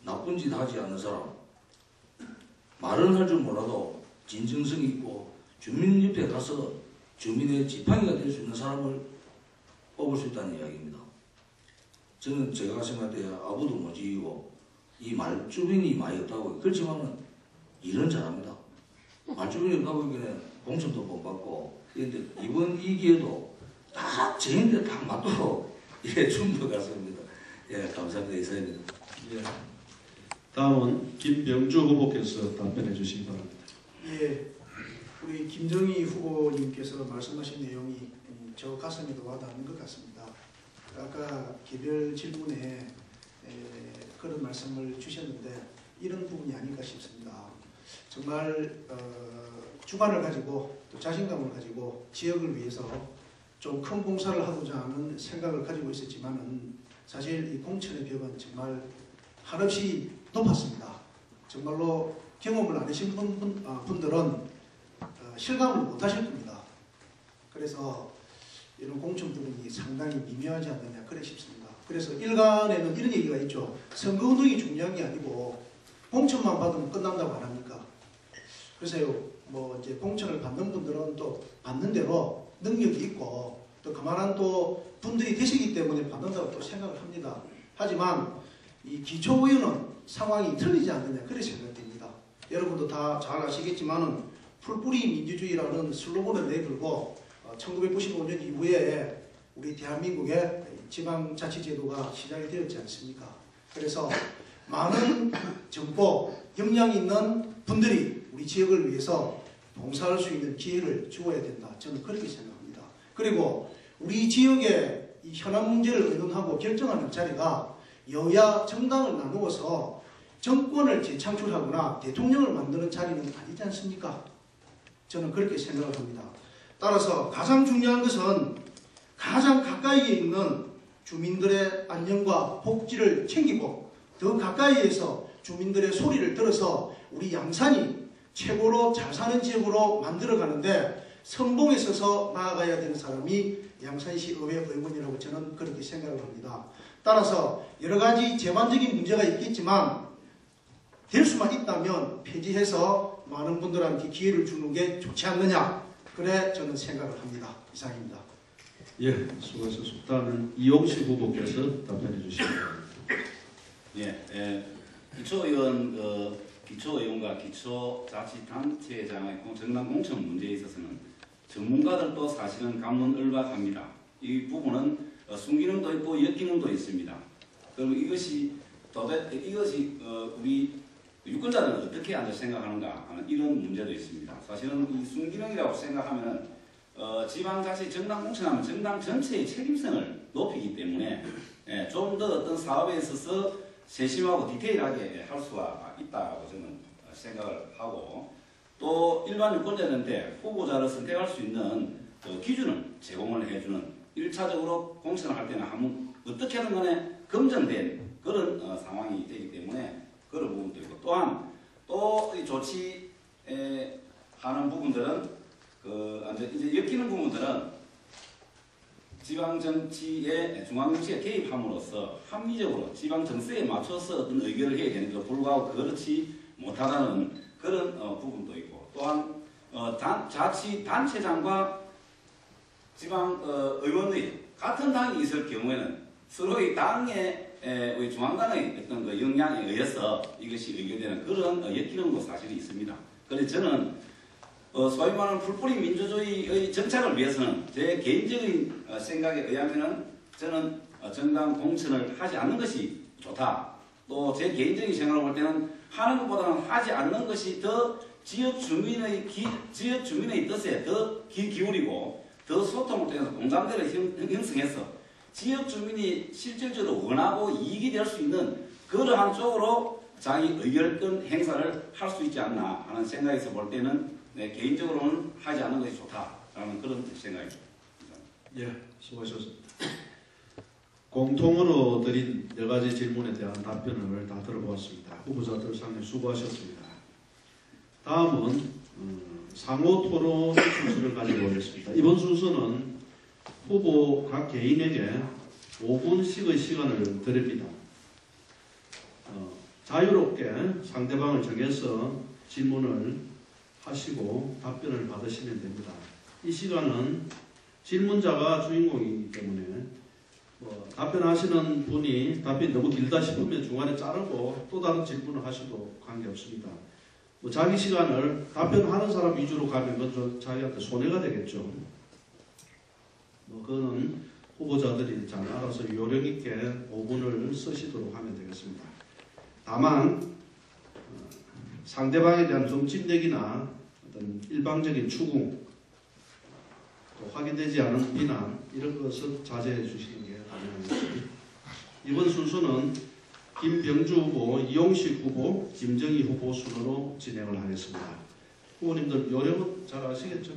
D: 나쁜 짓 하지 않는 사람 말은 할 줄 몰라도 진정성이 있고 주민 옆에 가서 주민의 지팡이가 될 수 있는 사람을 뽑을 수 있다는 이야기입니다. 저는 제가 생각할 때 아무도 못 이기고 이 말주변이 많이 없다고 그렇지만은 일은 잘합니다. 말주변이 없다고 하기에는 공천도 못 받고 그런데 이번 이 기회도 딱 저희한테 딱 맞도록 준 것 같습니다. 예, 감사합니다. 이사입니다.
A: 예. 다음은 김병주 후보께서 답변해 주시기 바랍니다.
B: 예, 우리 우리 김정희 후보님께서 말씀하신 내용이 저 가슴에도 와닿는 것 같습니다. 아까 개별 질문에 그런 말씀을 주셨는데 이런 부분이 아닌가 싶습니다. 정말 주관을 가지고 또 자신감을 가지고 지역을 위해서 좀 큰 봉사를 하고자 하는 생각을 가지고 있었지만은 사실 이 공천의 벽은 정말 한없이 높았습니다. 정말로 경험을 안 하신 분들은 실감을 못 하실 겁니다. 그래서 이런 공천 부분이 상당히 미묘하지 않느냐 그래 싶습니다. 그래서 일간에는 이런 얘기가 있죠. 선거운동이 중요한 게 아니고 공천만 받으면 끝난다고 안 합니까? 그래서요, 뭐 이제 공천을 받는 분들은 또 받는 대로 능력이 있고 또 그만한 또 분들이 되시기 때문에 받는다고 또 생각을 합니다. 하지만 이 기초의원은 상황이 틀리지 않느냐 그렇게 생각됩니다. 여러분도 다 잘 아시겠지만은 풀뿌리 민주주의라는 슬로건을 내걸고 1995년 이후에 우리 대한민국의 지방자치제도가 시작이 되었지 않습니까? 그래서 많은 정보, 역량 있는 분들이 우리 지역을 위해서 봉사할 수 있는 기회를 주어야 된다. 저는 그렇게 생각합니다. 그리고 우리 지역의 이 현안 문제를 의논하고 결정하는 자리가 여야 정당을 나누어서 정권을 재창출하거나 대통령을 만드는 자리는 아니지 않습니까? 저는 그렇게 생각을 합니다. 따라서 가장 중요한 것은 가장 가까이에 있는 주민들의 안녕과 복지를 챙기고 더 가까이에서 주민들의 소리를 들어서 우리 양산이 최고로 잘 사는 지역으로 만들어가는데 선봉에 서서 나아가야 되는 사람이 양산시 의회 의원이라고 저는 그렇게 생각을 합니다. 따라서 여러 가지 제반적인 문제가 있겠지만 될 수만 있다면 폐지해서 많은 분들한테 기회를 주는 게 좋지 않느냐 그래 저는 생각을 합니다. 이상입니다.
A: 예, 수고하셨습니다. 다음은 이용식 후보께서 답변해 주시기 바랍니다.
C: 기초의원과 기초자치단체장의 정당 공천 문제에 있어서는 전문가들도 사실은 감론을박합니다. 이 부분은 순기능도 있고 역기능도 있습니다. 그럼 이것이 우리 유권자들은 어떻게 앉아 생각하는가 하는 이런 문제도 있습니다. 사실은 이 순기능이라고 생각하면은 지방자치 정당 공천하면 정당 전체의 책임성을 높이기 때문에 좀 더 어떤 사업에 있어서 세심하고 디테일하게 할 수가 있다고 저는 생각을 하고 또 일반 유권자들한테 후보자를 선택할 수 있는 기준을 제공을 해주는 1차적으로 공천을 할 때는 한번 어떻게든 간에 검증된 그런 상황이 되기 때문에 그런 부분도 있고 또한 또 조치하는 부분들은 이제 엮이는 부분들은 지방정치에 중앙정치에 개입함으로써 합리적으로 지방정세에 맞춰서 어떤 의결을 해야 되는데도 불구하고 그렇지 못하다는 그런 부분도 있고 또한 자치단체장과 지방의원의 같은 당이 있을 경우에는 서로의 당의 우리 중앙당의 어떤 그 역량에 의해서 이것이 의결되는 그런 엮이는 것 사실이 있습니다. 그래서 저는 소위 말하는 풀뿌리 민주주의의 정착을 위해서는 제 개인적인 생각에 의하면은 저는 정당 공천을 하지 않는 것이 좋다. 또 제 개인적인 생각을 볼 때는 하는 것보다는 하지 않는 것이 더 지역 주민의 뜻에 더 기울이고 더 소통을 통해서 공감대를 형성해서 지역 주민이 실질적으로 원하고 이익이 될 수 있는 그러한 쪽으로 자기 의결권 행사를 할 수 있지 않나 하는 생각에서 볼 때는 개인적으로는 하지 않는 것이 좋다라는 그런 생각입니다.
A: 예, 수고하셨습니다. 공통으로 드린 4가지 질문에 대한 답변을 다 들어보았습니다. 후보자들 상당히 수고하셨습니다. 다음은 상호 토론 순서를 가지고 오겠습니다. 이번 순서는 후보 각 개인에게 5분씩의 시간을 드립니다. 자유롭게 상대방을 정해서 질문을 하시고 답변을 받으시면 됩니다. 이 시간은 질문자가 주인공이기 때문에 답변하시는 분이 답변이 너무 길다 싶으면 중간에 자르고 또 다른 질문을 하셔도 관계없습니다. 자기 시간을 답변하는 사람 위주로 가면 그건 자기한테 손해가 되겠죠. 그거는 후보자들이 잘 알아서 요령 있게 5분을 쓰시도록 하면 되겠습니다. 다만 상대방에 대한 점침대기나 어떤 일방적인 추궁, 또 확인되지 않은 비난 이런 것은 자제해 주시는 게 당연합니다. 이번 순서는 김병주 후보, 이용식 후보, 김정희 후보 순으로 진행을 하겠습니다. 후보님들 요령은 잘 아시겠죠?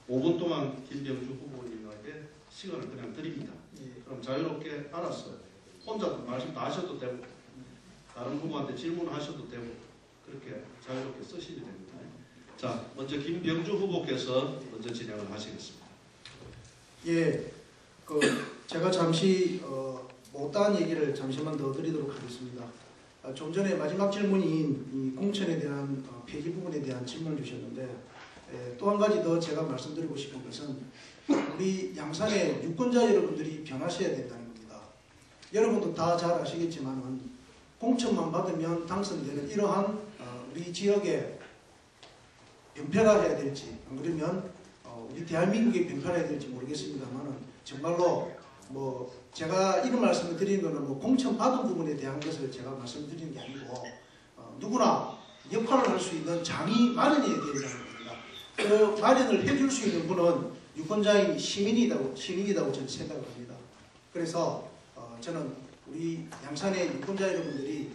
A: 5분 동안 김병주 후보님에게 시간을 그냥 드립니다.
B: 예.
A: 그럼 자유롭게 알았어요. 혼자 말씀 다 하셔도 되고 다른 후보한테 질문하셔도 되고 그렇게 자유롭게 쓰시면 됩니다. 자, 먼저 김병주 후보께서 먼저 진행을 하시겠습니다.
B: 예, 제가 잠시 못다한 얘기를 잠시만 더 드리도록 하겠습니다. 좀 전에 마지막 질문인 이 공천에 대한 폐기 부분에 대한 질문을 주셨는데 또 한 가지 더 제가 말씀드리고 싶은 것은 우리 양산의 유권자 여러분들이 변하셔야 된다는 겁니다. 여러분도 다 잘 아시겠지만 공천만 받으면 당선되는 이러한 우리 지역의 변폐가 해야 될지 안 그러면 우리 대한민국의 변폐가 해야 될지 모르겠습니다만 정말로 뭐 제가 이런 말씀을 드리는 것은 뭐 공천 받은 부분에 대한 것을 제가 말씀드리는 게 아니고 누구나 역할을 할 수 있는 장이 마련해야 된다는 겁니다. 그 마련을 해줄 수 있는 분은 유권자인 시민이라고 저는 생각을 합니다. 그래서 저는 우리 양산의 유권자 여러분들이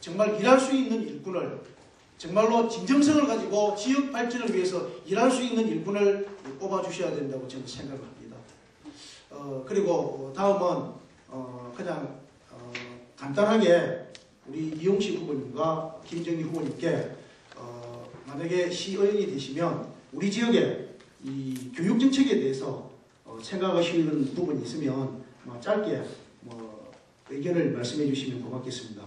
B: 정말 일할 수 있는 일꾼을 정말로 진정성을 가지고 지역 발전을 위해서 일할 수 있는 일꾼을 뽑아주셔야 된다고 저는 생각을 합니다. 그리고 다음은 그냥 간단하게 우리 이용식 후보님과 김정희 후보님께 만약에 시의원이 되시면 우리 지역의 이 교육 정책에 대해서 생각하시는 부분이 있으면 짧게 의견을 말씀해 주시면 고맙겠습니다.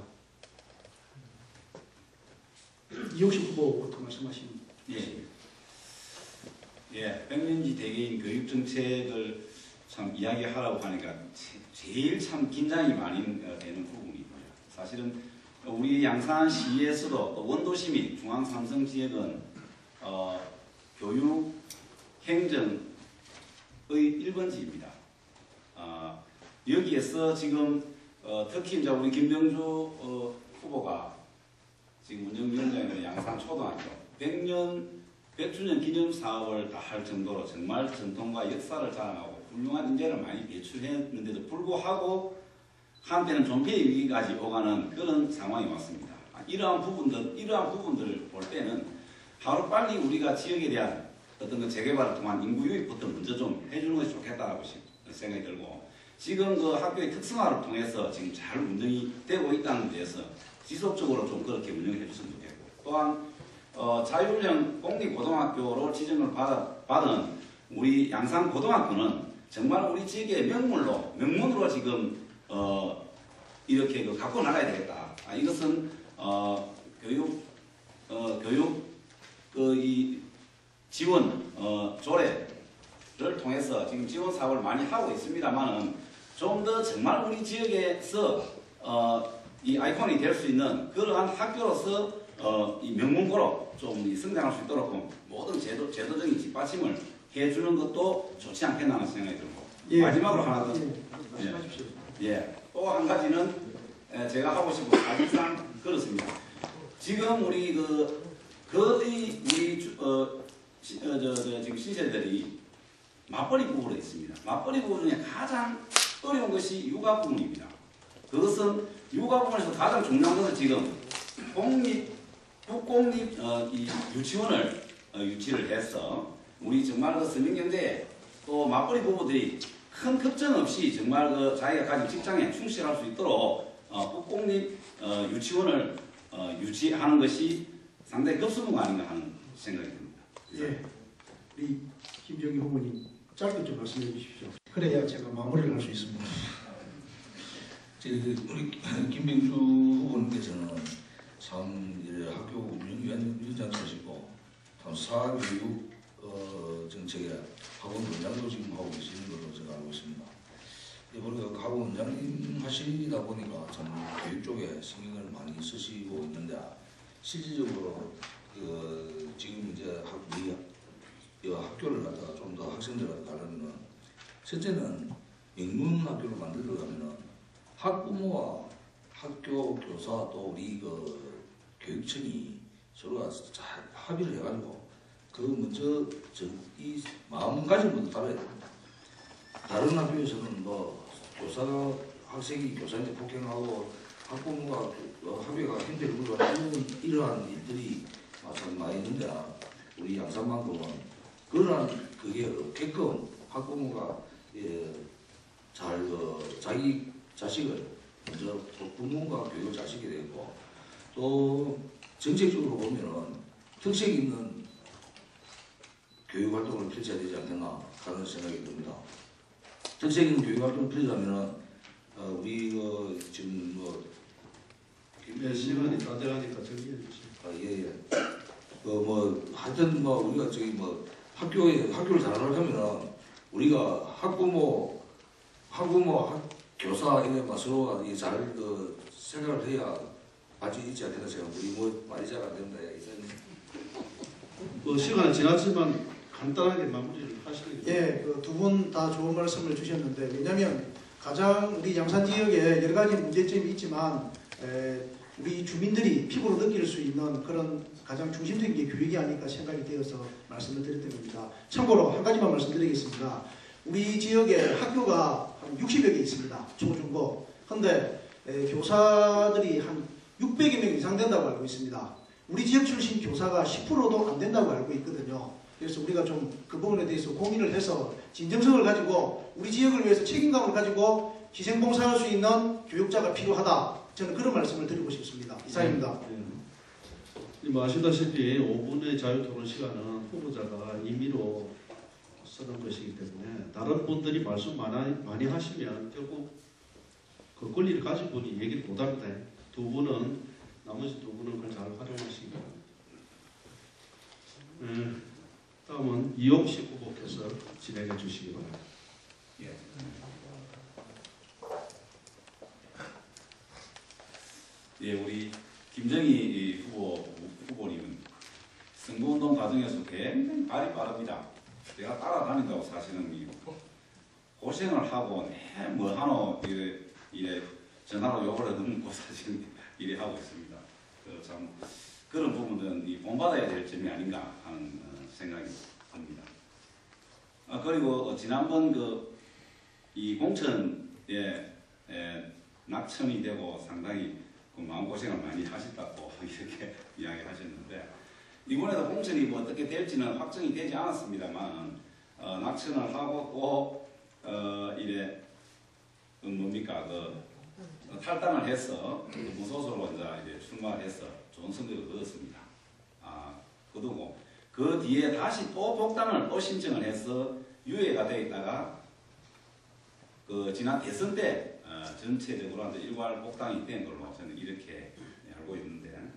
B: 이용식 후보부터 말씀하시면.
C: 예, 백년지 대개인 교육 정책을 참 이야기하라고 하니까 제일 참 긴장이 많이 되는 부분이고요. 사실은 우리 양산시에서도 또 원도시민 중앙 삼성 지역은 교육 행정의 1번지입니다. 여기에서 지금 특히 이제 우리 김병주 후보가 지금 운영위원장인 양산 초등학교 100주년 기념 사업을 다 할 정도로 정말 전통과 역사를 자랑하고 훌륭한 인재를 많이 배출했는데도 불구하고 한때는 존폐의 위기까지 오가는 그런 상황이 왔습니다. 이러한 부분들을 볼 때는 하루빨리 우리가 지역에 대한 어떤 그 재개발을 통한 인구 유입부터 먼저 좀 해주는 것이 좋겠다고 생각이 들고 지금 그 학교의 특성화를 통해서 지금 잘 운영이 되고 있다는 데에서 지속적으로 좀 그렇게 운영해 줬으면 좋겠고 또한 자율형 공립고등학교로 지정을 받은 우리 양산고등학교는 정말 우리 지역의 명문으로 지금 이렇게 갖고 나가야 되겠다. 이것은 교육 이 지원 조례를 통해서 지금 지원 사업을 많이 하고 있습니다만은 좀 더 정말 우리 지역에서 이 아이콘이 될 수 있는 그러한 학교로서 이 명문고로 좀 성장할 수 있도록 모든 제도적인 뒷받침을 해주는 것도 좋지 않겠나 하는 생각이 들고 마지막으로 하나 더
B: 말씀하십시오.
C: 또 한 가지는 제가 하고 싶은 사실상 그렇습니다. 지금 우리 거의 우리 지금 시세들이 맞벌이 부부로 있습니다. 맞벌이 부부 중에 가장 어려운 것이 육아 부분입니다. 그것은 육아 부분에서 가장 중요한 것은 지금 국공립 이 유치원을 유치를 해서 우리 정말 그 서민경제에 또 맞벌이 부부들이 큰 걱정 없이 정말 자기가 가진 직장에 충실할 수 있도록 국공립 유치원을 유치하는 것이 상당히 급선무가 아닌가 하는 생각이 듭니다.
B: 예, 우리 김정희 후보님 짧게 좀 말씀해 주십시오. 그래야 제가 마무리를 할 수 있습니다.
D: 우리 김병주 후보님께서는 참 학교 운영위원장이시고 참 사교육 정책에 학원 원장도 지금 하고 계시는 걸로 제가 알고 있습니다. 우리가 학원 원장님 하시다 보니까 참 교육 쪽에 신경을 많이 쓰시고 있는데 실질적으로 지금 이제 학교를 갖다가 좀 더 학생들한테 가려면은 첫째는 명문 학교를 만들려면은 학부모와 학교 교사 또 우리 교육청이 서로가 잘 합의를 해가지고 그 먼저 이 마음가짐부터 달라야 됩니다. 다른 학교에서는 뭐 교사가 학생이 교사한테 폭행하고 학부모가 학교가 힘들고 이러한 일들이 참 많이 있는데 우리 양산만큼은 그러한 그게 없게끔 학부모가 잘 자기 자식을 먼저 부모가 교육을 잘 시켜야 되고 또 정책적으로 보면은 특색 있는 교육 활동을 펼쳐야 되지 않겠나 하는 생각이 듭니다. 특색 있는 교육 활동을 펼치려면은 우리 지금
A: 네, 시간이 다 돼가니까 정리해 주세요.
D: 예예. 하여튼 우리가 저기 학교를 잘 하려면은 우리가 학부모, 교사 이게 서로가 잘 생각을 해야 같이 있지 않겠나 생각합니다. 우리 말이 잘 안 된다.
A: 시간이 지났지만 간단하게 마무리를 하시는 게
B: 예, 두 분 다 좋은 말씀을 주셨는데 왜냐하면 가장 우리 양산 지역에 여러 가지 문제점이 있지만 우리 주민들이 피부로 느낄 수 있는 그런 가장 중심적인 게 교육이 아닐까 생각이 되어서 말씀을 드렸던 겁니다. 참고로 한 가지만 말씀드리겠습니다. 우리 지역에 학교가 한 60여 개 있습니다. 초중고. 그런데 교사들이 한 600여 명 이상 된다고 알고 있습니다. 우리 지역 출신 교사가 10%도 안 된다고 알고 있거든요. 그래서 우리가 좀 그 부분에 대해서 고민을 해서 진정성을 가지고 우리 지역을 위해서 책임감을 가지고 희생봉사할 수 있는 교육자가 필요하다. 저는 그런 말씀을 드리고 싶습니다. 이상입니다.
A: 네. 아시다시피 5분의 자유토론 시간은 후보자가 임의로 쓰는 것이기 때문에 다른 분들이 말씀 많이 하시면 결국 그 권리를 가진 분이 얘기를 못합니다. 나머지 두 분은 그걸 잘 활용하시기 바랍니다. 다음은 이용식 후보께서 진행해 주시기 바랍니다.
C: 예. 예, 우리 김정희 후보님은 선거운동 과정에서 굉장히 발이 빠릅니다. 내가 따라다닌다고 사실은 고생을 하고 뭐 하노 이래 전화로 욕을 해놓고 사실은 이래 하고 있습니다. 참 그런 부분은 본받아야 될 점이 아닌가 하는 생각이 듭니다. 그리고 지난번 이 공천에 낙천이 되고 상당히 마음고생을 많이 하셨다고 이렇게 이야기하셨는데 이번에도 공천이 어떻게 될지는 확정이 되지 않았습니다만 낙천을 하고 또 이래 탈당을 해서 무소속으로 이제 출마를 해서 좋은 성적을 얻었습니다. 거두고 그 뒤에 다시 또 복당을 또 신청을 해서 유예가 되어 있다가 지난 대선 때 전체적으로 일괄 복당이 된 걸로 저는 이렇게 알고 있는데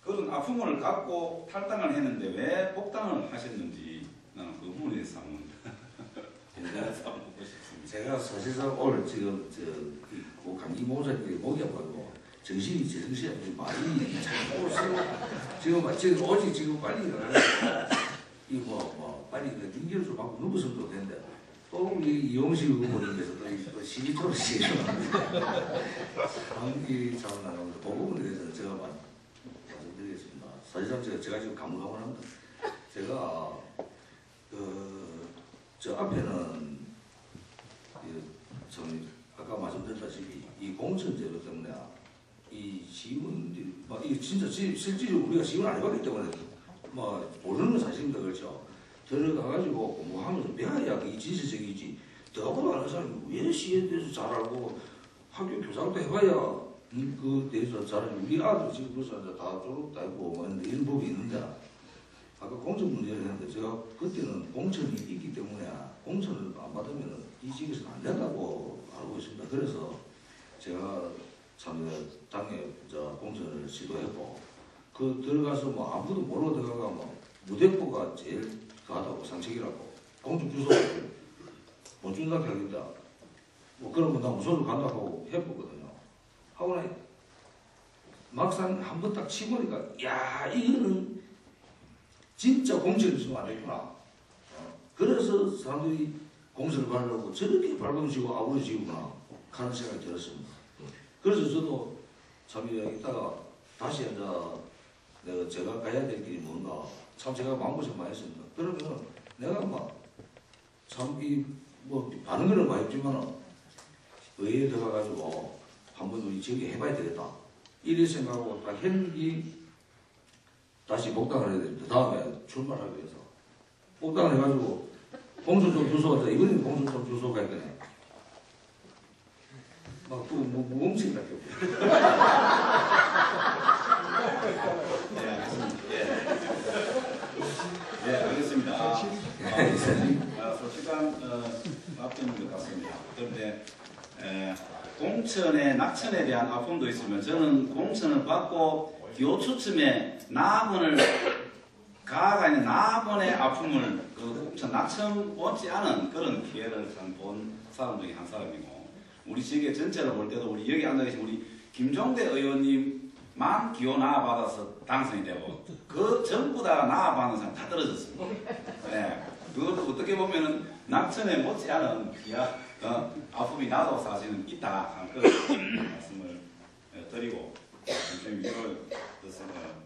C: 그런 아픔을 갖고 탈당을 했는데 왜 복당을 하셨는지 나는 그 부분에 대해서 한번 묻고 싶습니다.
D: 제가 사실상 오늘 지금 감기 모자님이 목이 아파가지고 정신이 많이 자꾸 지금 오직 지금 빨리 빨리 징계를 좀 받고 누구서도 되는데 또 우리 이용식 후보님께서 또 시비 토론시키는 감기 잘 나가는데 그 부분에 대해서 제가 말씀드리겠습니다. 사실상 제가 지금 가물가물합니다. 제가 저 앞에는 아까 말씀드렸다시피 이 공천제도 때문에 이 지원들이 이 진짜 실질적으로 우리가 지원 안 해봤기 때문에 모르는 건 사실입니다. 그렇죠? 들어가가지고 하면서 배워야 이 진실적이지. 너보다 아는 사람이 왜 시에 대해서 잘 알고 학교 교사도 해봐야 그 대해서 잘 알고 우리 아들 지금 벌써 다 졸업도 하고 이런 법이 있는데 아까 공천 문제를 했는데 제가 그때는 공천이 있기 때문에 공천을 안 받으면 이 지역에서는 안 된다고 알고 있습니다. 그래서 제가 참 당에 공천을 시도했고 들어가서 아무도 모르고 들어가가 무대포가 제일 가다고 상책이라고 공천 주소를 못 준다고 하겠다. 그러면 나 무소속 간다고 해보거든요. 하고 나니 막상 한번 딱 치보니까 야 이거는 진짜 공천을 주면 안 되구나. 그래서 사람들이 공천을 받으려고 저렇게 발버둥치고 아우러지구나 하는 생각이 들었습니다. 그래서 저도 참 이따가 다시 이제 내가 제가 가야 될 길이 뭔가 참 제가 마음고생 많이 했습니다. 그러면 내가 참이뭐 반응을 많이 했지만은 의회에 들어가가지고 한번 우리 지역에 해봐야 되겠다 이런 생각하고 딱 했는지 다시 복당을 해야 됩니다. 다음에 출마하기 위해서 복당을 해가지고 공천 좀 주소 가자. 이번엔 공천 좀 주소 갈 거네. 막또 무공식 같아요.
C: 네, 알겠습니다. 솔직한 답변인 것 같습니다. 그런데 공천에 낙천에 대한 아픔도 있으면 저는 공천을 받고 기호 추첨에 나번을 가가 있는 나번의 아픔을 그 공천 낙천 원치 않은 그런 기회를 본 사람 중에 한 사람이고 우리 지역의 전체를 볼 때도 우리 여기 앉아 계신 우리 김종대 의원님만 기호 나와받아서 당선이 되고 그 전부 다 나와받는 사람 다 떨어졌습니다. 네, 그것도 어떻게 보면은 낙천에 못지않은 아픔이 나도 사실은 있다 그런 말씀을 드리고 좀 위로를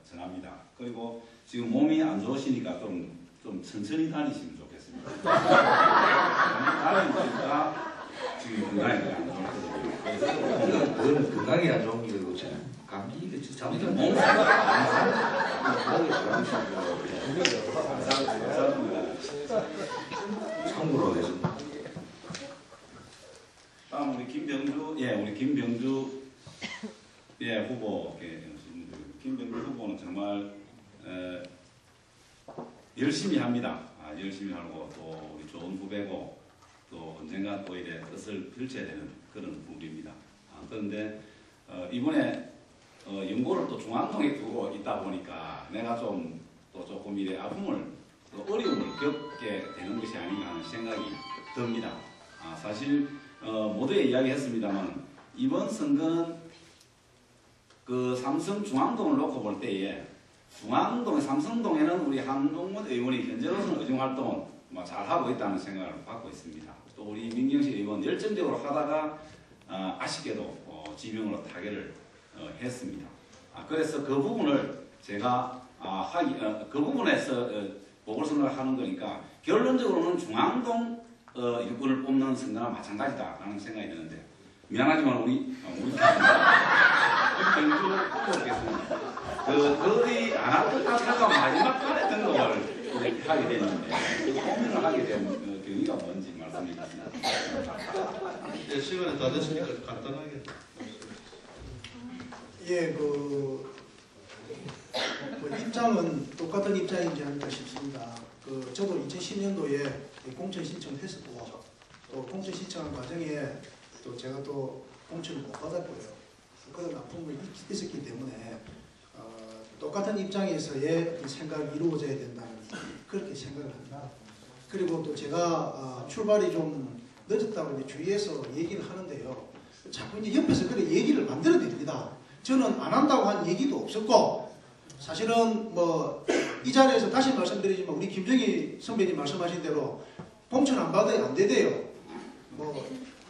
C: 전합니다. 그리고 지금 몸이 안 좋으시니까 좀 천천히 다니시면 좋겠습니다. 다니니까 지금 건강이 안 좋거든요.
D: 그거는 건강이 안 좋은 게 그렇죠. 감기 잠이 좀 몸 참고로 하겠습니다.
C: 다음 우리 김병주 후보 김병주 후보는 정말 열심히 합니다. 열심히 하고 또 우리 좋은 후배고 또 언젠가 또 이래 뜻을 펼쳐야 되는 그런 분입니다. 그런데 이번에 연고를 또 중앙동에 두고 있다 보니까 내가 또 조금 이래 아픔을 또 어려움을 겪게 되는 것이 아닌가 하는 생각이 듭니다. 사실 모두에 이야기했습니다만 이번 선거는 그 삼성 중앙동을 놓고 볼 때에 중앙동, 삼성동에는 우리 한동훈 의원이 현재로서는 의정활동을 잘하고 있다는 생각을 갖고 있습니다. 또 우리 민경식 의원 열정적으로 하다가 아쉽게도 지명으로 타결을 했습니다. 그래서 그 부분을 제가 그 부분에서 보궐선거를 하는 거니까 결론적으로는 중앙동 일꾼을 뽑는 선거나 마찬가지다라는 생각이 드는데 미안하지만 우리 김병주 후보께서는 거의 안 할 것 같다가 마지막 판에 등록을 하게 됐는데 고민을 하게 된 경위가 뭔지 말씀해 주시면.
A: 네, 시간이 다 됐으니까 간단하게.
B: 예, 뭐 입장은 똑같은 입장이지 않을까 싶습니다. 저도 2010년도에 공천 신청을 했었고 또 공천 신청한 과정에 또 제가 또 공천을 못 받았고요. 그런 아픔이 있었기 때문에 똑같은 입장에서의 생각이 이루어져야 된다는 그렇게 생각을 합니다. 그리고 또 제가 출발이 좀 늦었다고 주위에서 얘기를 하는데요. 자꾸 이제 옆에서 그래 얘기를 만들어냅니다. 저는 안 한다고 한 얘기도 없었고 사실은 뭐 이 자리에서 다시 말씀드리지만 우리 김정희 선배님 말씀하신 대로 공천 안 받아야 안 되대요.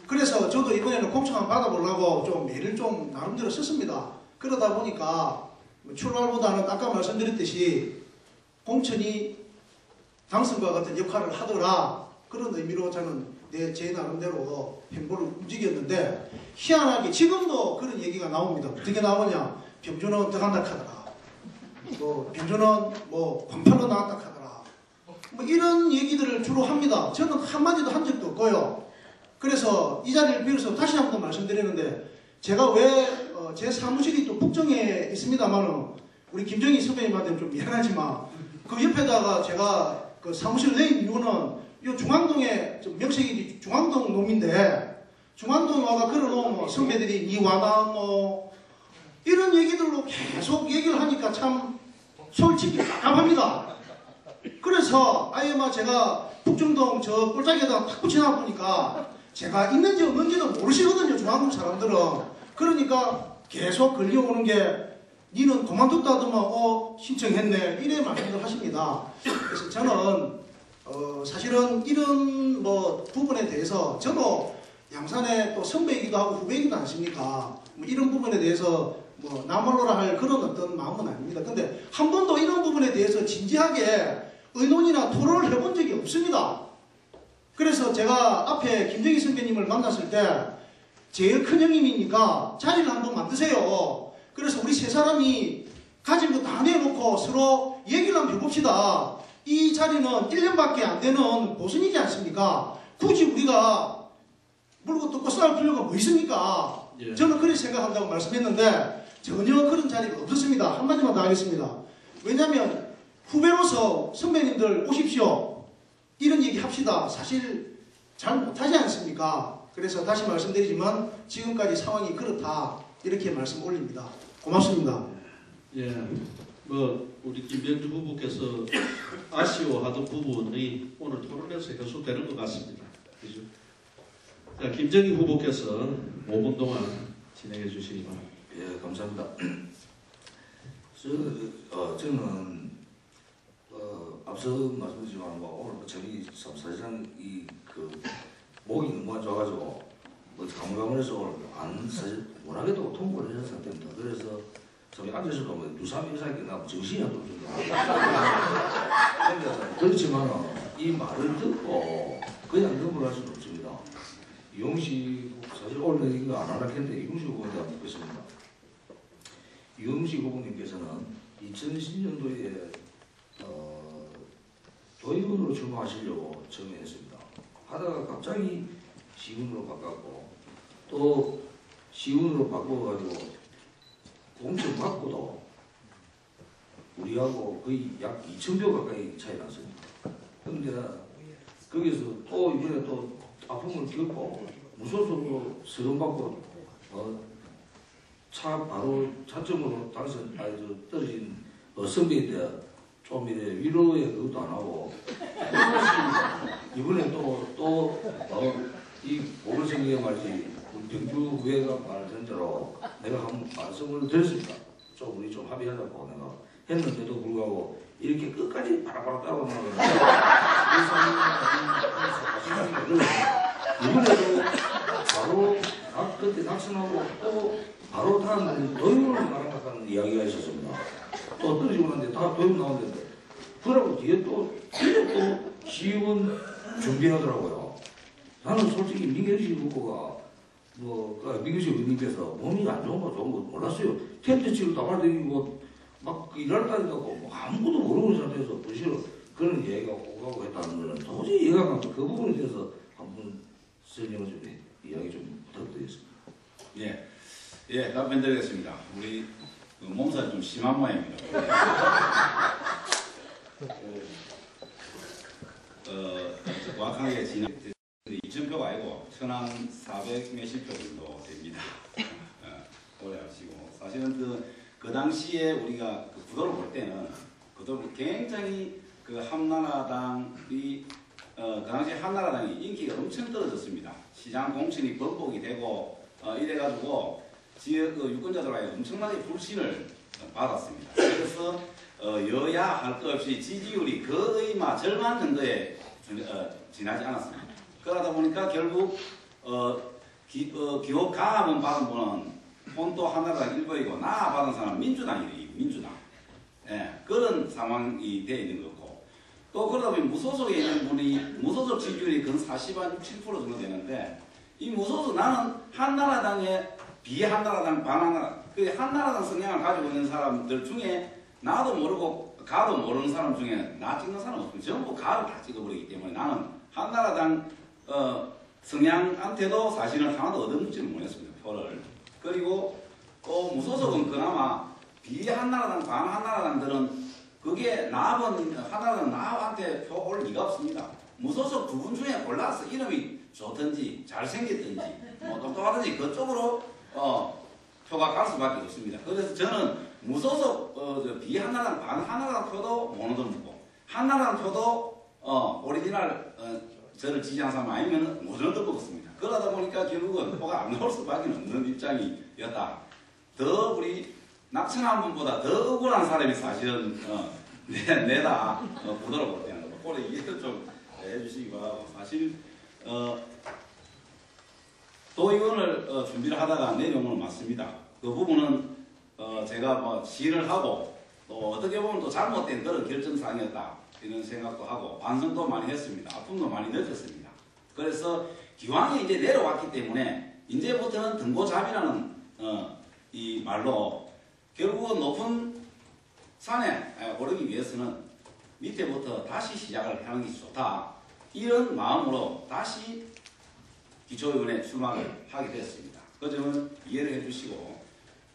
B: 그래서 저도 이번에는 공천 안 받아보려고 좀 애를 좀 나름대로 썼습니다. 그러다 보니까 출발보다는 아까 말씀드렸듯이 공천이 당선과 같은 역할을 하더라 그런 의미로 저는 제 나름대로 행보를 움직였는데 희한하게 지금도 그런 얘기가 나옵니다. 어떻게 나오냐? 병준은 들어간다 하더라. 병준은 광팔로 나왔다 하더라. 이런 얘기들을 주로 합니다. 저는 한마디도 한 적도 없고요. 그래서 이 자리를 빌어서 다시 한 번 말씀드리는데 제가 왜 제 사무실이 또 북정에 있습니다만 우리 김정희 선배님한테 좀 미안하지만 그 옆에다가 제가 그 사무실을 낸 이유는 이 중앙동에 명색이 중앙동 놈인데 중앙동에 와가 걸어놓으면 선배들이 니 와나 이런 얘기들로 계속 얘기를 하니까 참 솔직히 답답합니다. 그래서 아예 제가 북정동 저 꼴짝에다가 탁 붙여놔 보니까 제가 있는지 없는지도 모르시거든요. 중앙동 사람들은. 그러니까 계속 걸려오는 게 니는 그만뒀다더만 신청했네 이래 말씀을 하십니다. 그래서 저는 사실은 이런 부분에 대해서 저도 양산의 또 선배이기도 하고 후배이기도 않습니까? 이런 부분에 대해서 뭐 나몰라라 할 그런 어떤 마음은 아닙니다. 근데 한 번도 이런 부분에 대해서 진지하게 의논이나 토론을 해본 적이 없습니다. 그래서 제가 앞에 김정희 선배님을 만났을 때 제일 큰 형님이니까 자리를 한번 만드세요. 그래서 우리 세 사람이 가진 거 다 내놓고 서로 얘기를 한번 해봅시다. 이 자리는 1년밖에 안 되는 보선이지 않습니까? 굳이 우리가 물고 뜯고 싸울 필요가 뭐 있습니까?
A: 예.
B: 저는 그렇게 생각한다고 말씀했는데 전혀 그런 자리가 없었습니다. 한마디만 더 하겠습니다. 왜냐하면 후배로서 선배님들 오십시오. 이런 얘기 합시다. 사실 잘 못하지 않습니까? 그래서 다시 말씀드리지만 지금까지 상황이 그렇다. 이렇게 말씀 올립니다. 고맙습니다.
A: 예, 뭐 우리 김병주 후보께서 아쉬워하던 부분이 오늘 토론에서 해소되는 것 같습니다. 그죠? 자, 김정희 후보께서 5분 동안 진행해 주시기 바랍니다.
D: 예, 감사합니다. 저는 앞서 말씀드리지만 오늘 저희 사실상 이그 목이 너무 안 좋아가지고 가물가물해서 오늘 안 사실 워낙에도 통보를 해준 상태입니다. 그래서 저희 앉아서도 뭐 2-3일 이상이 나 정신이 안 돌습니다. 그렇지만 이 말을 듣고 그냥 넘어갈 수는 없습니다. 이용식 사실 오늘 이거 안 하려 했는데 이용식 후보한테 한번 묻겠습니다. 이용식 후보님께서는 2010년도에 도의원으로 출마하시려고 처음에 했습니다. 하다가 갑자기 시군으로 바꿨고 또 시군으로 바꿔가지고 공천 받고도 우리하고 거의 약 2,000표 가까이 차이 났습니다. 그런데 거기서 또 이번에 또 아픔을 겪고 무소속으로 서름받고 바로 차점으로 떨어진 선배인데 좀 이래 위로의 그것도 안 하고 이번에 이 보궐선거에 말이지 병주 후배가 말한 대로 내가 한 말씀을 드렸습니다. 좀 우리 좀 합의하자고 내가 했는데도 불구하고 이렇게 끝까지 바라바라 따라오는 이번에도 바로 그때 낙선하고 또 바로 다음 도입으로 나간다는 이야기가 있었습니다. 또 떨어지고 났는데 다 도입 나오는데 그러고 뒤에 또 시의원 준비하더라고요. 나는 솔직히 민경식 후보가 민경식 의원님께서 몸이 안 좋은 거 몰랐어요. 텐트 치고 나발다니고 막 일하다니까 뭐 아무것도 모르는 상태에서 무시로 그런 얘기가 오가고 했다는 거는 도저히 이해가 안 가고 그 부분에 대해서 한번 설명을 좀 이야기 좀 부탁드리겠습니다.
C: 예, 답변드리겠습니다. 우리 몸살이 좀 심한 모양입니다. 정확하게 진행 2,000표가 아니고 1,400 몇십 표 정도 됩니다. 오해하시고 사실은 그 당시에 우리가 그 구도를 볼 때는 구도를 굉장히 그 한나라당이 그 당시에 한나라당이 인기가 엄청 떨어졌습니다. 시장 공천이 번복이 되고 이래가지고 지역 유권자들과의 엄청나게 불신을 받았습니다. 그래서 여야 할 것 없이 지지율이 거의 절반 정도에 지나지 않았습니다. 그러다 보니까 결국 기호 가함은 받은 분은 혼또 한나라당 일부이고 나 받은 사람은 민주당이에요. 민주당. 예, 그런 상황이 되어 있는 거고 또 그러다 보니 무소속에 있는 분이 무소속 지지율이 근 40한 7% 정도 되는데 이 무소속 나는 한나라당에 비한나라당 반한나라당 그 한나라당 성향을 가지고 있는 사람들 중에 나도 모르고 가도 모르는 사람 중에 나 찍는 사람 없으면 전부 가를 다 찍어버리기 때문에 나는 한나라당 성향한테도 사실은 하나도 얻어먹지를 못했습니다. 표를. 그리고 또 무소속은 그나마 비한나라당 반한나라당들은 그게 나은 한나라당 나한테 표 올 리가 없습니다. 무소속 두 분 중에 골라서 이름이 좋든지 잘생겼든지 뭐 똑똑하든지 그쪽으로 표가 갈 수밖에 없습니다. 그래서 저는 무소속 비한나라당 반한나라당 표도 못 얻어먹고 한나라당 표도 오리지널 저를 지지한 사람 아니면 못 얻어먹었습니다. 그러다 보니까 결국은 표가 안 나올 수밖에 없는 입장이었다. 더 우리 낙천한 분보다 더 억울한 사람이 사실은 내다 구도를 볼 때는 그 이해를 좀 해주시기 바라고 사실 도의원을 준비를 하다가 내용을 맞습니다. 그 부분은 제가 뭐 시인을 하고 또 어떻게 보면 또 잘못된 그런 결정사항이었다 이런 생각도 하고 반성도 많이 했습니다. 아픔도 많이 느꼈습니다. 그래서 기왕에 이제 내려왔기 때문에 이제부터는 등고잡이라는 이 말로 결국은 높은 산에 오르기 위해서는 밑에부터 다시 시작을 하는 게 좋다. 이런 마음으로 다시 기초위원회 출마를 하게 됐습니다. 그 점은 이해를 해주시고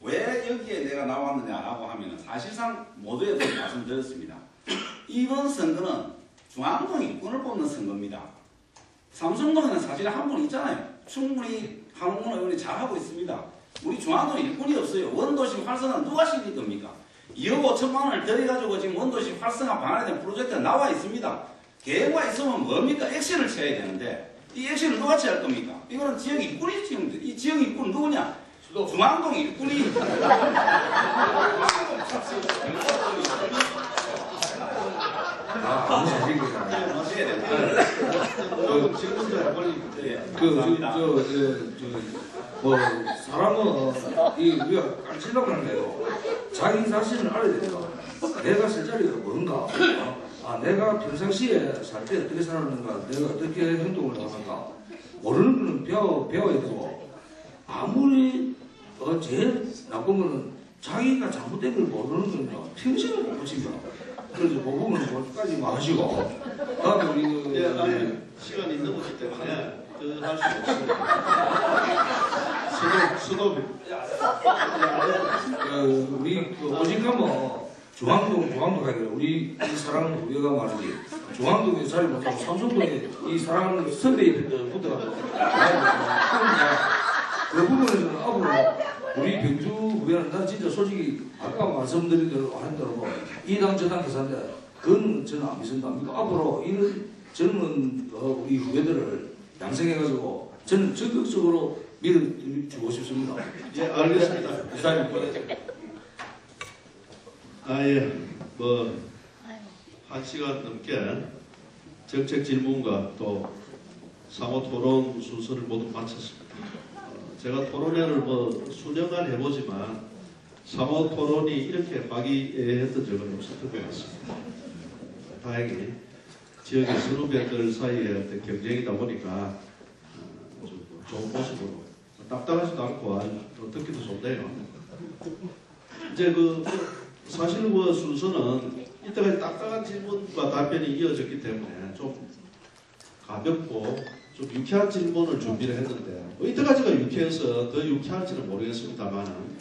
C: 왜 여기에 내가 나왔느냐라고 하면 사실상 모두에도 말씀드렸습니다. 이번 선거는 중앙동 일꾼을 뽑는 선거입니다. 삼성동에는 사실 한 분 있잖아요. 충분히 한홍문 의원이 잘하고 있습니다. 우리 중앙동 일꾼이 없어요. 원도시 활성화 누가 시킬 겁니까? 2억 5천만 원을 들여가지고 지금 원도시 활성화 방안에 대한 프로젝트가 나와 있습니다. 계획만 있으면 뭡니까? 액션을 취해야 되는데 이 액션을 누가 취할 겁니까? 이거는 지역 일꾼이 지금 이 지역 일꾼은 누구냐? 중앙동 일꾼이
A: 질문자 빨리.
D: 뭐 사람은 이 우리가 깔치려고 하는 게요. 자기 자신을 알아야 된다. 내가 살 자리가 뭔가. 내가 평상시에 살 때 어떻게 살았는가, 내가 어떻게 행동을 하는가. 모르는 거는 배워야 되고, 아무리 제일 나쁜 거는 자기가 잘못된 걸 모르는 거는요, 평생을 못 보십니다. 그래서 그 부분은 거기까지 마시고, 다음에 우리
A: 시간이 넘었기 때문에 할 수 없습니다. 수도
D: 우리 오직하면 중앙동 가기로 우리 이 사랑하는 우리가 말이지 중앙동에 자리 못하고 삼성동에 이 사랑하는 선배님들 붙어가지고 그 부분에서는 앞으로 우리 병주 후배는 난 진짜 솔직히 아까 말씀드린 대로 하는 대로 이당 저당 계산인데 그건 저는 안 믿습니다. 앞으로 이런 젊은 우리 후배들을 양성해가지고 저는 적극적으로 믿어주고 싶습니다.
A: 예, 알겠습니다.
D: 이사님.
A: 뭐 1시간 넘게 정책 질문과 또 상호 토론 순서를 모두 마쳤습니다. 제가 토론회를 뭐 수년간 해보지만 상호 토론이 이렇게 화기애애했던 적은 없었던 것 같습니다. 다행히 지역의 선후배들 사이에 어떤 경쟁이다 보니까 아주 좋은 모습으로 딱딱하지도 않고 아주 듣기도 좋네요. 이제 사실 순서는 이때까지 딱딱한 질문과 답변이 이어졌기 때문에 좀 가볍고 좀 유쾌한 질문을 준비를 했는데 이때까지가 유쾌해서 더 유쾌할지는 모르겠습니다만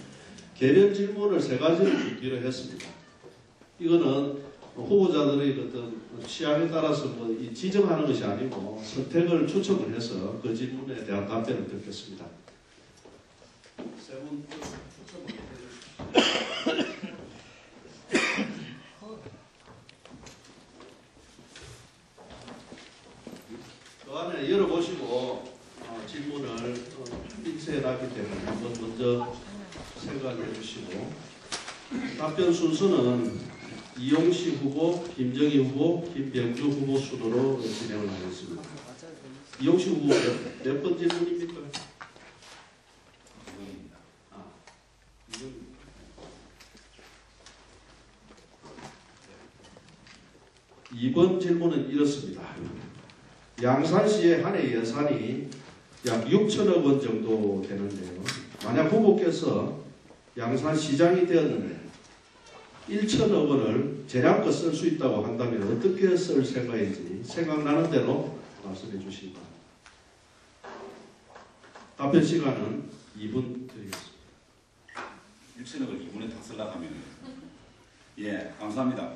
A: 개별 질문을 3가지를 준비를 했습니다. 이거는 후보자들의 어떤 취향에 따라서 이 지정하는 것이 아니고 선택을 추첨을 해서 그 질문에 대한 답변을 듣겠습니다. 3분 추첨을 해주십시오. 그 안에 열어보시고 질문을 인쇄해놨기 때문에 한번 먼저 생각해 주시고 답변 순서는 이용식 후보, 김정희 후보, 김병주 후보 순으로 진행을 하겠습니다. 이용식 후보 몇 번 질문입니까? 2번 질문은 이렇습니다. 양산시의 한 해 예산이 약 6천억 원 정도 되는데요. 만약 후보께서 양산시장이 되었는데 1천억 원을 재량껏 쓸 수 있다고 한다면 어떻게 쓸 생각인지 생각나는 대로 말씀해 주시기 바랍니다. 답변 시간은 2분 드리겠습니다.
C: 6천억을 2분에 다 쓰려고 하면 예, 감사합니다.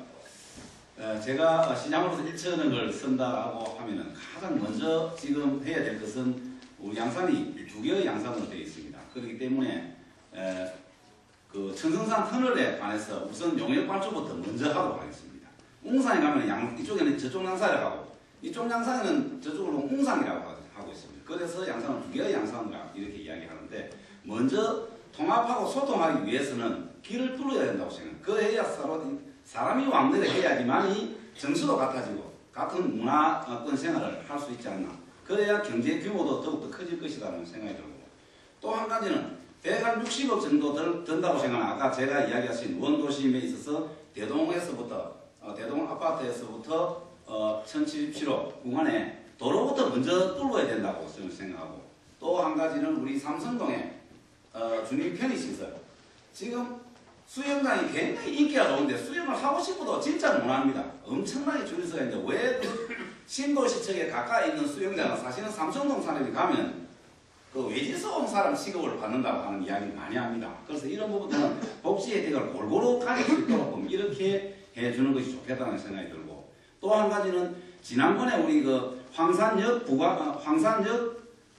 C: 제가 시장으로서 1천억을 쓴다라고 하면은 가장 먼저 지금 해야 될 것은 우리 양산이 2개의 양산으로 되어 있습니다. 그렇기 때문에 그 천성산 터널에 관해서 우선 용역발주부터 먼저 하도록 하겠습니다. 웅산에 가면 이쪽에는 저쪽 양산이라고 하고 이쪽 양산에는 저쪽으로 웅산이라고 하고 있습니다. 그래서 양산은 2개의 양산이라 이렇게 이야기하는데 먼저 통합하고 소통하기 위해서는 길을 뚫어야 된다고 생각합니다. 그래야 사람이 왕래를 해야지만이 정수도 같아지고 같은 문화권 생활을 할 수 있지 않나. 그래야 경제 규모도 더욱더 커질 것이라는 생각이 들고 또 한 가지는 대략 60억 정도 든다고 생각하면 아까 제가 이야기하신 원도심에 있어서 대동에서부터 대동 아파트에서부터 1077호 구간에 도로부터 먼저 뚫어야 된다고 저는 생각하고, 또 한 가지는 우리 삼성동에 주민 편의시설, 지금 수영장이 굉장히 인기가 좋은데 수영을 하고 싶어도 진짜 못합니다. 엄청나게 줄이 서야 있는데 왜 그 신도시청에 가까이 있는 수영장은 사실은 삼성동 사람이 가면 그 외지에서 온 사람 취급을 받는다고 하는 이야기를 많이 합니다. 그래서 이런 부분들은 복지 혜택을 골고루 가질 수 있도록 이렇게 해주는 것이 좋겠다는 생각이 들고, 또 한 가지는 지난번에 우리 그 황산역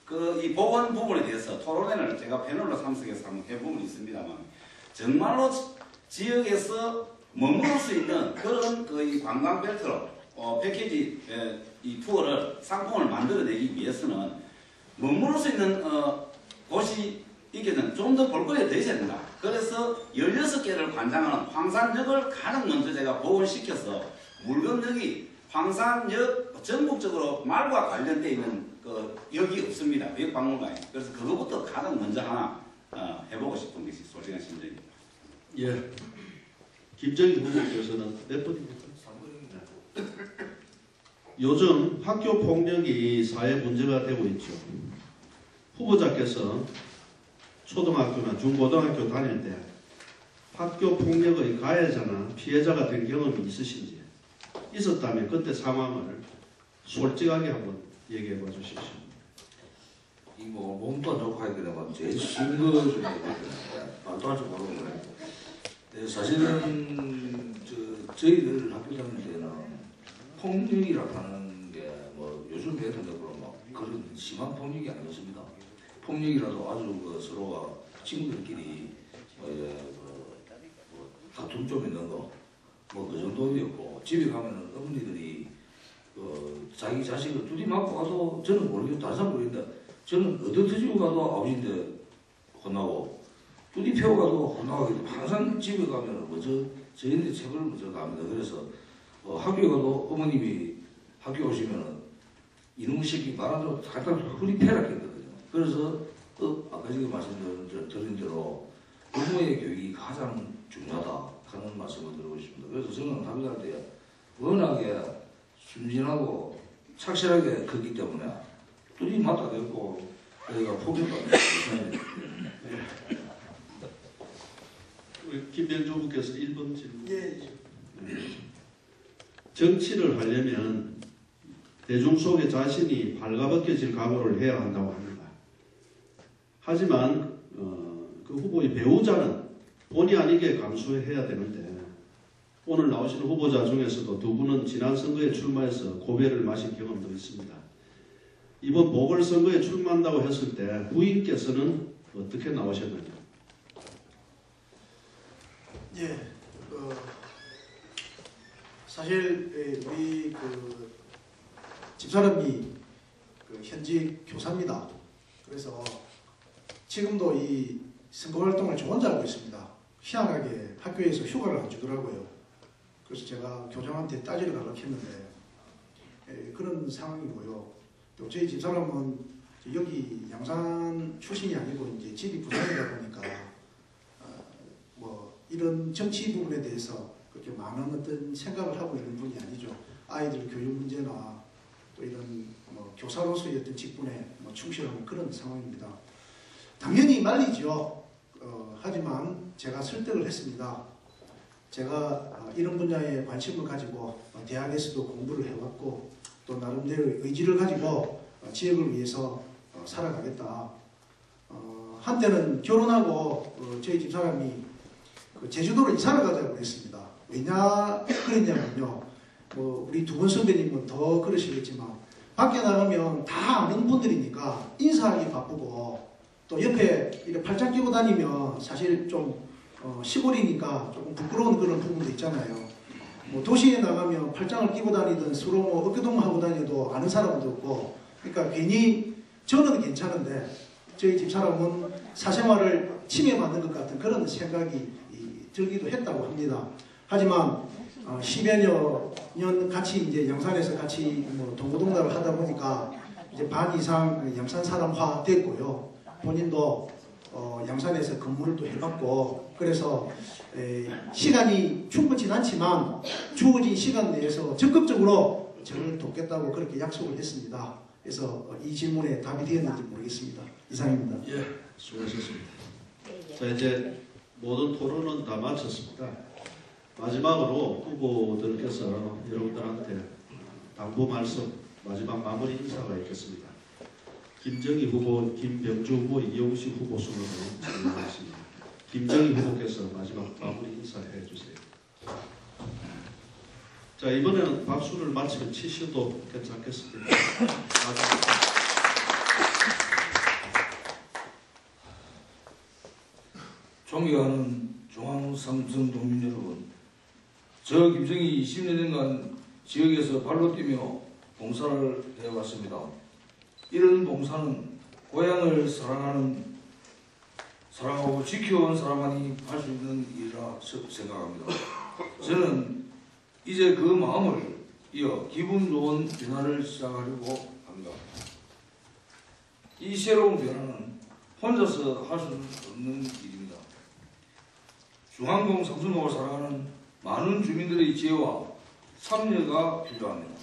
C: 그 이 보건 부분에 대해서 토론회를 제가 패널로 참석해서 한번 해본 부분이 있습니다만, 정말로 지역에서 머무를 수 있는 그런 그 이 관광 벨트로 패키지 이 투어를 상품을 만들어내기 위해서는 머무를 수 있는 곳이 있게는 좀 더 볼거리가 더 있어야 된다. 그래서 16개를 관장하는 황산역을 가장 먼저 제가 복원시켜서 물건역이 황산역 전국적으로 말과 관련되어 있는 그 역이 없습니다. 역박물관에. 그래서 그거부터 가장 먼저 하나 해보고 싶은 것이 솔직한 심정입니다.
A: 예. 김정희 후보께서는 몇 번입니까? 요즘 학교 폭력이 사회 문제가 되고 있죠. 후보자께서 초등학교나 중고등학교 다닐 때 학교 폭력의 가해자나 피해자가 된 경험이 있으신지, 있었다면 그때 상황을 솔직하게 한번 얘기해 봐 주십시오.
D: 이거 몸도 안 좋고 하니까 내가 제일 쉬운 거 중에 말도 하지 모르겠네. 사실은 저희들 학교 다닐 때는 폭력이라고 하는 게 뭐 요즘 애들도 막 그런 심한 폭력이 아니었습니다. 폭력이라도 아주 그 서로가 친구들끼리 다툼 좀 있는 거 뭐 그 정도였고, 집에 가면은 어머니들이 자기 자식을 두디 맞고 가도 저는 모르겠고 다른 사람 모르겠는데 저는 얻어터지고 가도 아버지인데 혼나고 두디 펴고 가도 혼나고 항상 집에 가면은 저희한테 책을 먼저 갑니다. 그래서 학교에 가도 어머님이 학교 오시면은 이놈의 새끼 말하자고 갖다 허리 패라 했거든요. 그래서 아까 전에 말씀드린 대로 부모의 교육이 가장 중요하다 하는 말씀을 드리고 싶습니다. 그래서 저는 학교 다닐 때 워낙에 순진하고 착실하게 컸기 때문에 뚜디 맞다 됐고 저희가 포기도 안 했습니다.
A: 우리 김병주 후보께서 1번 질문.
B: 예.
A: 정치를 하려면 대중 속에 자신이 발가벗겨질 각오를 해야 한다고 합니다. 하지만 그 후보의 배우자는 본의 아니게 감수해야 되는데, 오늘 나오시는 후보자 중에서도 두 분은 지난 선거에 출마해서 고배를 마신 경험도 있습니다. 이번 보궐선거에 출마한다고 했을 때 부인께서는 어떻게 나오셨는지?
B: 예. 사실 우리 집사람이 현직 교사입니다. 그래서 지금도 이 선거활동을 저 혼자 하고 있습니다. 희한하게 학교에서 휴가를 안 주더라고요. 그래서 제가 교장한테 따지러 가려고 했는데 그런 상황이고요. 또 저희 집사람은 여기 양산 출신이 아니고 이제 집이 부산이다 보니까 뭐 이런 정치 부분에 대해서 그렇게 많은 어떤 생각을 하고 있는 분이 아니죠. 아이들 교육 문제나 또 이런 뭐 교사로서의 어떤 직분에 뭐 충실하는 그런 상황입니다. 당연히 말리죠. 하지만 제가 설득을 했습니다. 제가 이런 분야에 관심을 가지고 대학에서도 공부를 해왔고 또 나름대로 의지를 가지고 지역을 위해서 살아가겠다. 한때는 결혼하고 저희 집사람이 제주도로 이사를 가자고 했습니다. 왜냐 그랬냐면요. 우리 두 분 선배님은 더 그러시겠지만 밖에 나가면 다 아는 분들이니까 인사하기 바쁘고 또 옆에 이렇게 팔짱 끼고 다니면 사실 좀 시골이니까 조금 부끄러운 그런 부분도 있잖아요. 뭐 도시에 나가면 팔짱을 끼고 다니든 서로 뭐 어깨동무하고 다녀도 아는 사람도 없고, 그러니까 괜히 저는 괜찮은데 저희 집사람은 사생활을 침해받는 것 같은 그런 생각이 들기도 했다고 합니다. 하지만 10여 년 같이 이제 양산에서 같이 뭐 동고동락을 하다 보니까 이제 반 이상 양산 사람화 됐고요. 본인도 양산에서 근무를 또 해봤고 그래서 시간이 충분치는 않지만 주어진 시간 내에서 적극적으로 저를 돕겠다고 그렇게 약속을 했습니다. 그래서 이 질문에 답이 되었는지 모르겠습니다. 이상입니다.
A: 예, 수고하셨습니다. 자, 이제 모든 토론은 다 마쳤습니다. 마지막으로 후보들께서 여러분들한테 당부 말씀, 마지막 마무리 인사가 있겠습니다. 김정희 후보, 김병주 후보, 이용식 후보 순으로 진행하겠습니다. 김정희 후보께서 마지막 마무리 인사해 주세요. 자, 이번에는 박수를 마치면 치셔도 괜찮겠습니다.
D: 존경하는 중앙삼성 동민 여러분, 저 김정희 20년간 지역에서 발로 뛰며 봉사를 해왔습니다. 이런 봉사는 고향을 사랑하고 지켜온 사람만이 할 수 있는 일이라 생각합니다. 저는 이제 그 마음을 이어 기분 좋은 변화를 시작하려고 합니다. 이 새로운 변화는 혼자서 할 수 없는 일입니다. 중앙동 삼성동을 사랑하는 많은 주민들의 지혜와 참여가 필요합니다.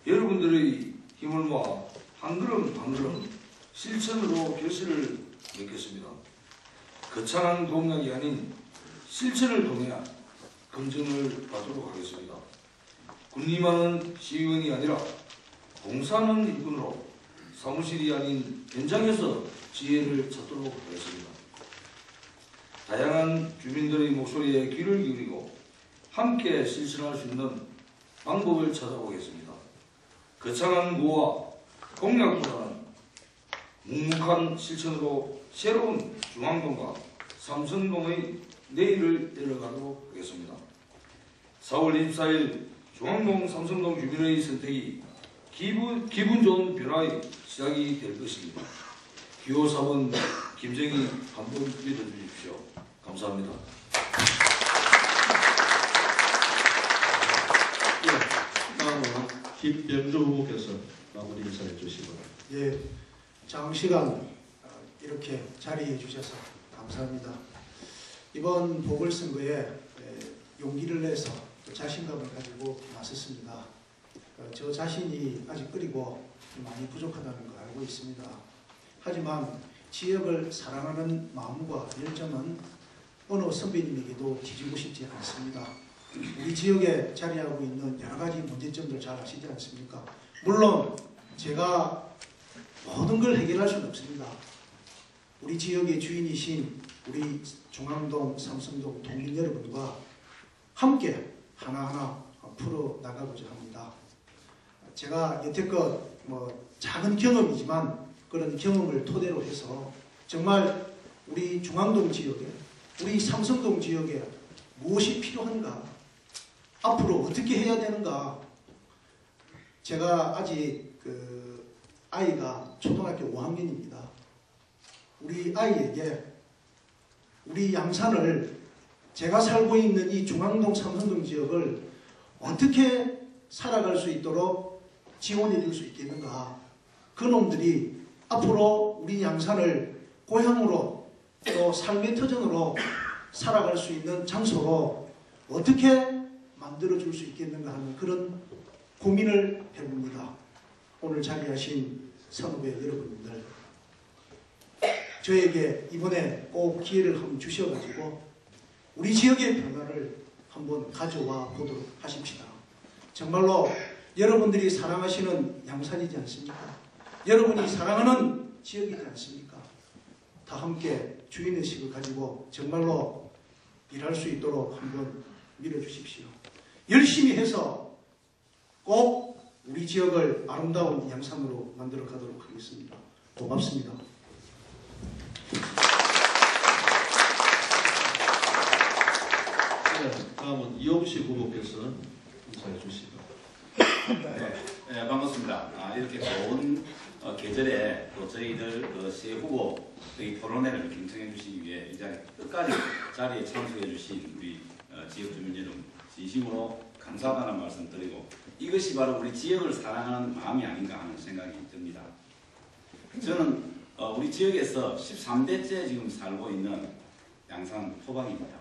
D: 여러분들의 힘을 모아 한 걸음 한 걸음 실천으로 결실을 맺겠습니다. 거창한 공약이 아닌 실천을 통해 검증을 받도록 하겠습니다. 군림하는 시의원이 아니라 봉사하는 일꾼으로 사무실이 아닌 현장에서 지혜를 찾도록 하겠습니다. 다양한 주민들의 목소리에 귀를 기울이고 함께 실천할 수 있는 방법을 찾아보겠습니다. 거창한 구호와 공약보다는 묵묵한 실천으로 새로운 중앙동과 삼성동의 내일을 열어가도록 하겠습니다. 4월 24일 중앙동 삼성동 주민의 선택이 기분 좋은 변화의 시작이 될 것입니다. 기호 4번 김정희 한번 믿어주십시오. 감사합니다.
A: 다음은 김병주 후보께서 마무리 인사해 주시고.
B: 예, 장시간 이렇게 자리해 주셔서 감사합니다. 이번 보궐선거에 용기를 내서 또 자신감을 가지고 나섰습니다. 저 자신이 아직 어리고 많이 부족하다는 걸 알고 있습니다. 하지만 지역을 사랑하는 마음과 열정은 어느 선배님에게도 뒤지고 싶지 않습니다. 우리 지역에 자리하고 있는 여러 가지 문제점들 잘 아시지 않습니까? 물론 제가 모든 걸 해결할 수는 없습니다. 우리 지역의 주인이신 우리 중앙동, 삼성동 동민 여러분과 함께 하나하나 풀어나가고자 합니다. 제가 여태껏 작은 경험이지만 그런 경험을 토대로 해서 정말 우리 중앙동 지역에, 우리 삼성동 지역에 무엇이 필요한가, 앞으로 어떻게 해야 되는가. 제가 아직 아이가 초등학교 5학년입니다. 우리 아이에게 우리 양산을, 제가 살고 있는 이 중앙동 삼성동 지역을 어떻게 살아갈 수 있도록 지원해 줄 수 있겠는가. 그놈들이 앞으로 우리 양산을 고향으로 또 삶의 터전으로 살아갈 수 있는 장소로 어떻게 만들어 줄 수 있겠는가 하는 그런 고민을 해봅니다. 오늘 자리하신 선후배 여러분들, 저에게 이번에 꼭 기회를 한번 주셔가지고 우리 지역의 변화를 한번 가져와 보도록 하십시다. 정말로 여러분들이 사랑하시는 양산이지 않습니까? 여러분이 사랑하는 지역이지 않습니까? 다 함께 주인의식을 가지고 정말로 일할 수 있도록 한번 밀어주십시오. 열심히 해서 꼭 우리 지역을 아름다운 양산으로 만들어 가도록 하겠습니다. 고맙습니다.
A: 네, 다음은 이용식 후보께서 인사해 주시고.
C: 네, 반갑습니다. 이렇게 좋은 계절에 또 저희들 새 후보의 토론회를 경청해 주시기 위해 이 자리 끝까지 자리에 참석해 주신 우리 지역 주민 여러분 진심으로 감사하다는 말씀 드리고, 이것이 바로 우리 지역을 사랑하는 마음이 아닌가 하는 생각이 듭니다. 저는 우리 지역에서 13대째 지금 살고 있는 양산 토박입니다.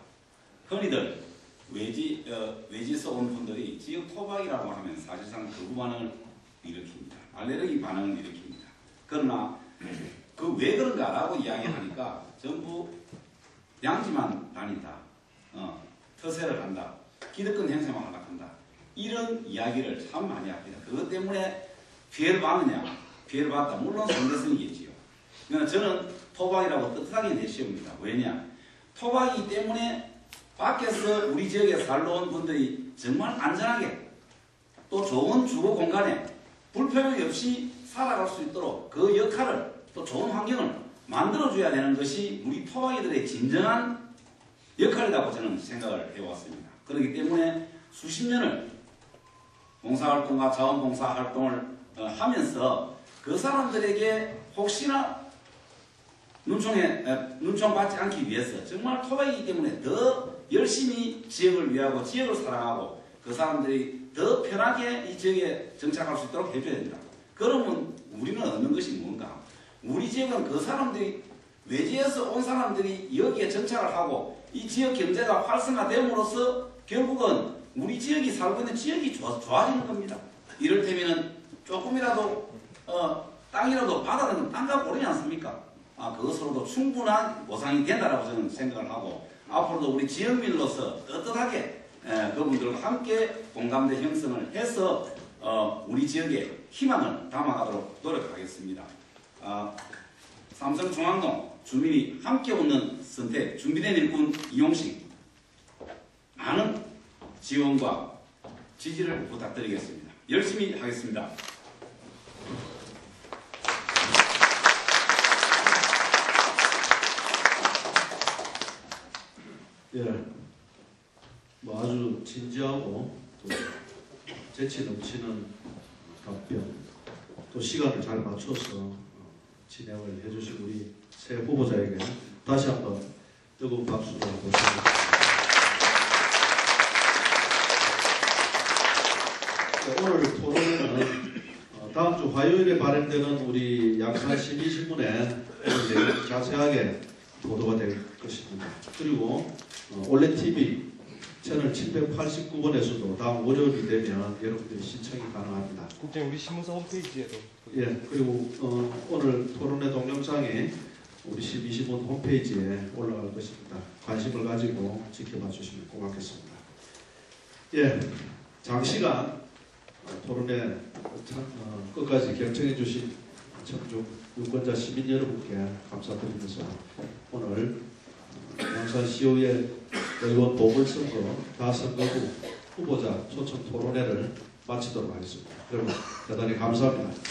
C: 흔히들 외지에서 온 분들이 지역 토박이라고 하면 사실상 거부 반응을 일으킵니다. 알레르기 반응을 일으킵니다. 그러나 그 왜 그런가라고 이야기하니까 전부 양지만 다닌다. 터세를 한다. 기득권 행세만 하다 한다. 이런 이야기를 참 많이 합니다. 그것 때문에 피해를 받느냐? 피해를 받다. 물론 상대성이겠지요. 그러나 저는 토박이라고 떳떳하게 내세웁니다. 왜냐? 토박이기 때문에 밖에서 우리 지역에 살러 온 분들이 정말 안전하게 또 좋은 주거 공간에 불편함이 없이 살아갈 수 있도록 그 역할을 또 좋은 환경을 만들어줘야 되는 것이 우리 토박이들의 진정한 역할이라고 저는 생각을 해왔습니다. 그렇기 때문에 수십 년을 봉사활동과 자원봉사활동을 하면서 그 사람들에게 혹시나 눈총받지 않기 위해서 정말 토박이기 때문에 더 열심히 지역을 위하고 지역을 사랑하고 그 사람들이 더 편하게 이 지역에 정착할 수 있도록 해줘야 된다. 그러면 우리는 얻는 것이 뭔가? 우리 지역은 그 사람들이 외지에서 온 사람들이 여기에 정착을 하고 이 지역 경제가 활성화됨으로써 결국은 우리 지역이 살고 있는 지역이 좋아지는 겁니다. 이를테면 조금이라도 땅이라도 바다는 땅값 오르지 않습니까? 그것으로도 충분한 보상이 된다라고 저는 생각을 하고 앞으로도 우리 지역민으로서 떳떳하게 그분들과 함께 공감대 형성을 해서 우리 지역에 희망을 담아가도록 노력하겠습니다. 삼성중앙동 주민이 함께 웃는 선택 준비된 일꾼 이용식 많은 지원과 지지를 부탁드리겠습니다. 열심히 하겠습니다.
A: 예, 뭐 아주 진지하고 또 재치 넘치는 답변, 또 시간을 잘 맞춰서 진행을 해주신 우리 새 후보자에게 다시 한번 뜨거운 박수를 보내드립니다. 오늘 토론회는 다음 주 화요일에 발행되는 우리 양산 시민신문에 자세하게 보도가 될 것입니다. 그리고 올레TV 채널 789번에서도 다음 월요일이 되면 여러분들이 신청이 가능합니다.
E: 국장님, 우리 신문사 홈페이지에도.
A: 예, 그리고 오늘 토론회 동영상이 우리 12신문 홈페이지에 올라갈 것입니다. 관심을 가지고 지켜봐 주시면 고맙겠습니다. 예, 장시간 토론회 끝까지 경청해 주신 청중 유권자 시민 여러분께 감사드리면서 오늘 양산시의회 의원 보궐선거 다선거구 후보자 초청 토론회를 마치도록 하겠습니다. 여러분 대단히 감사합니다.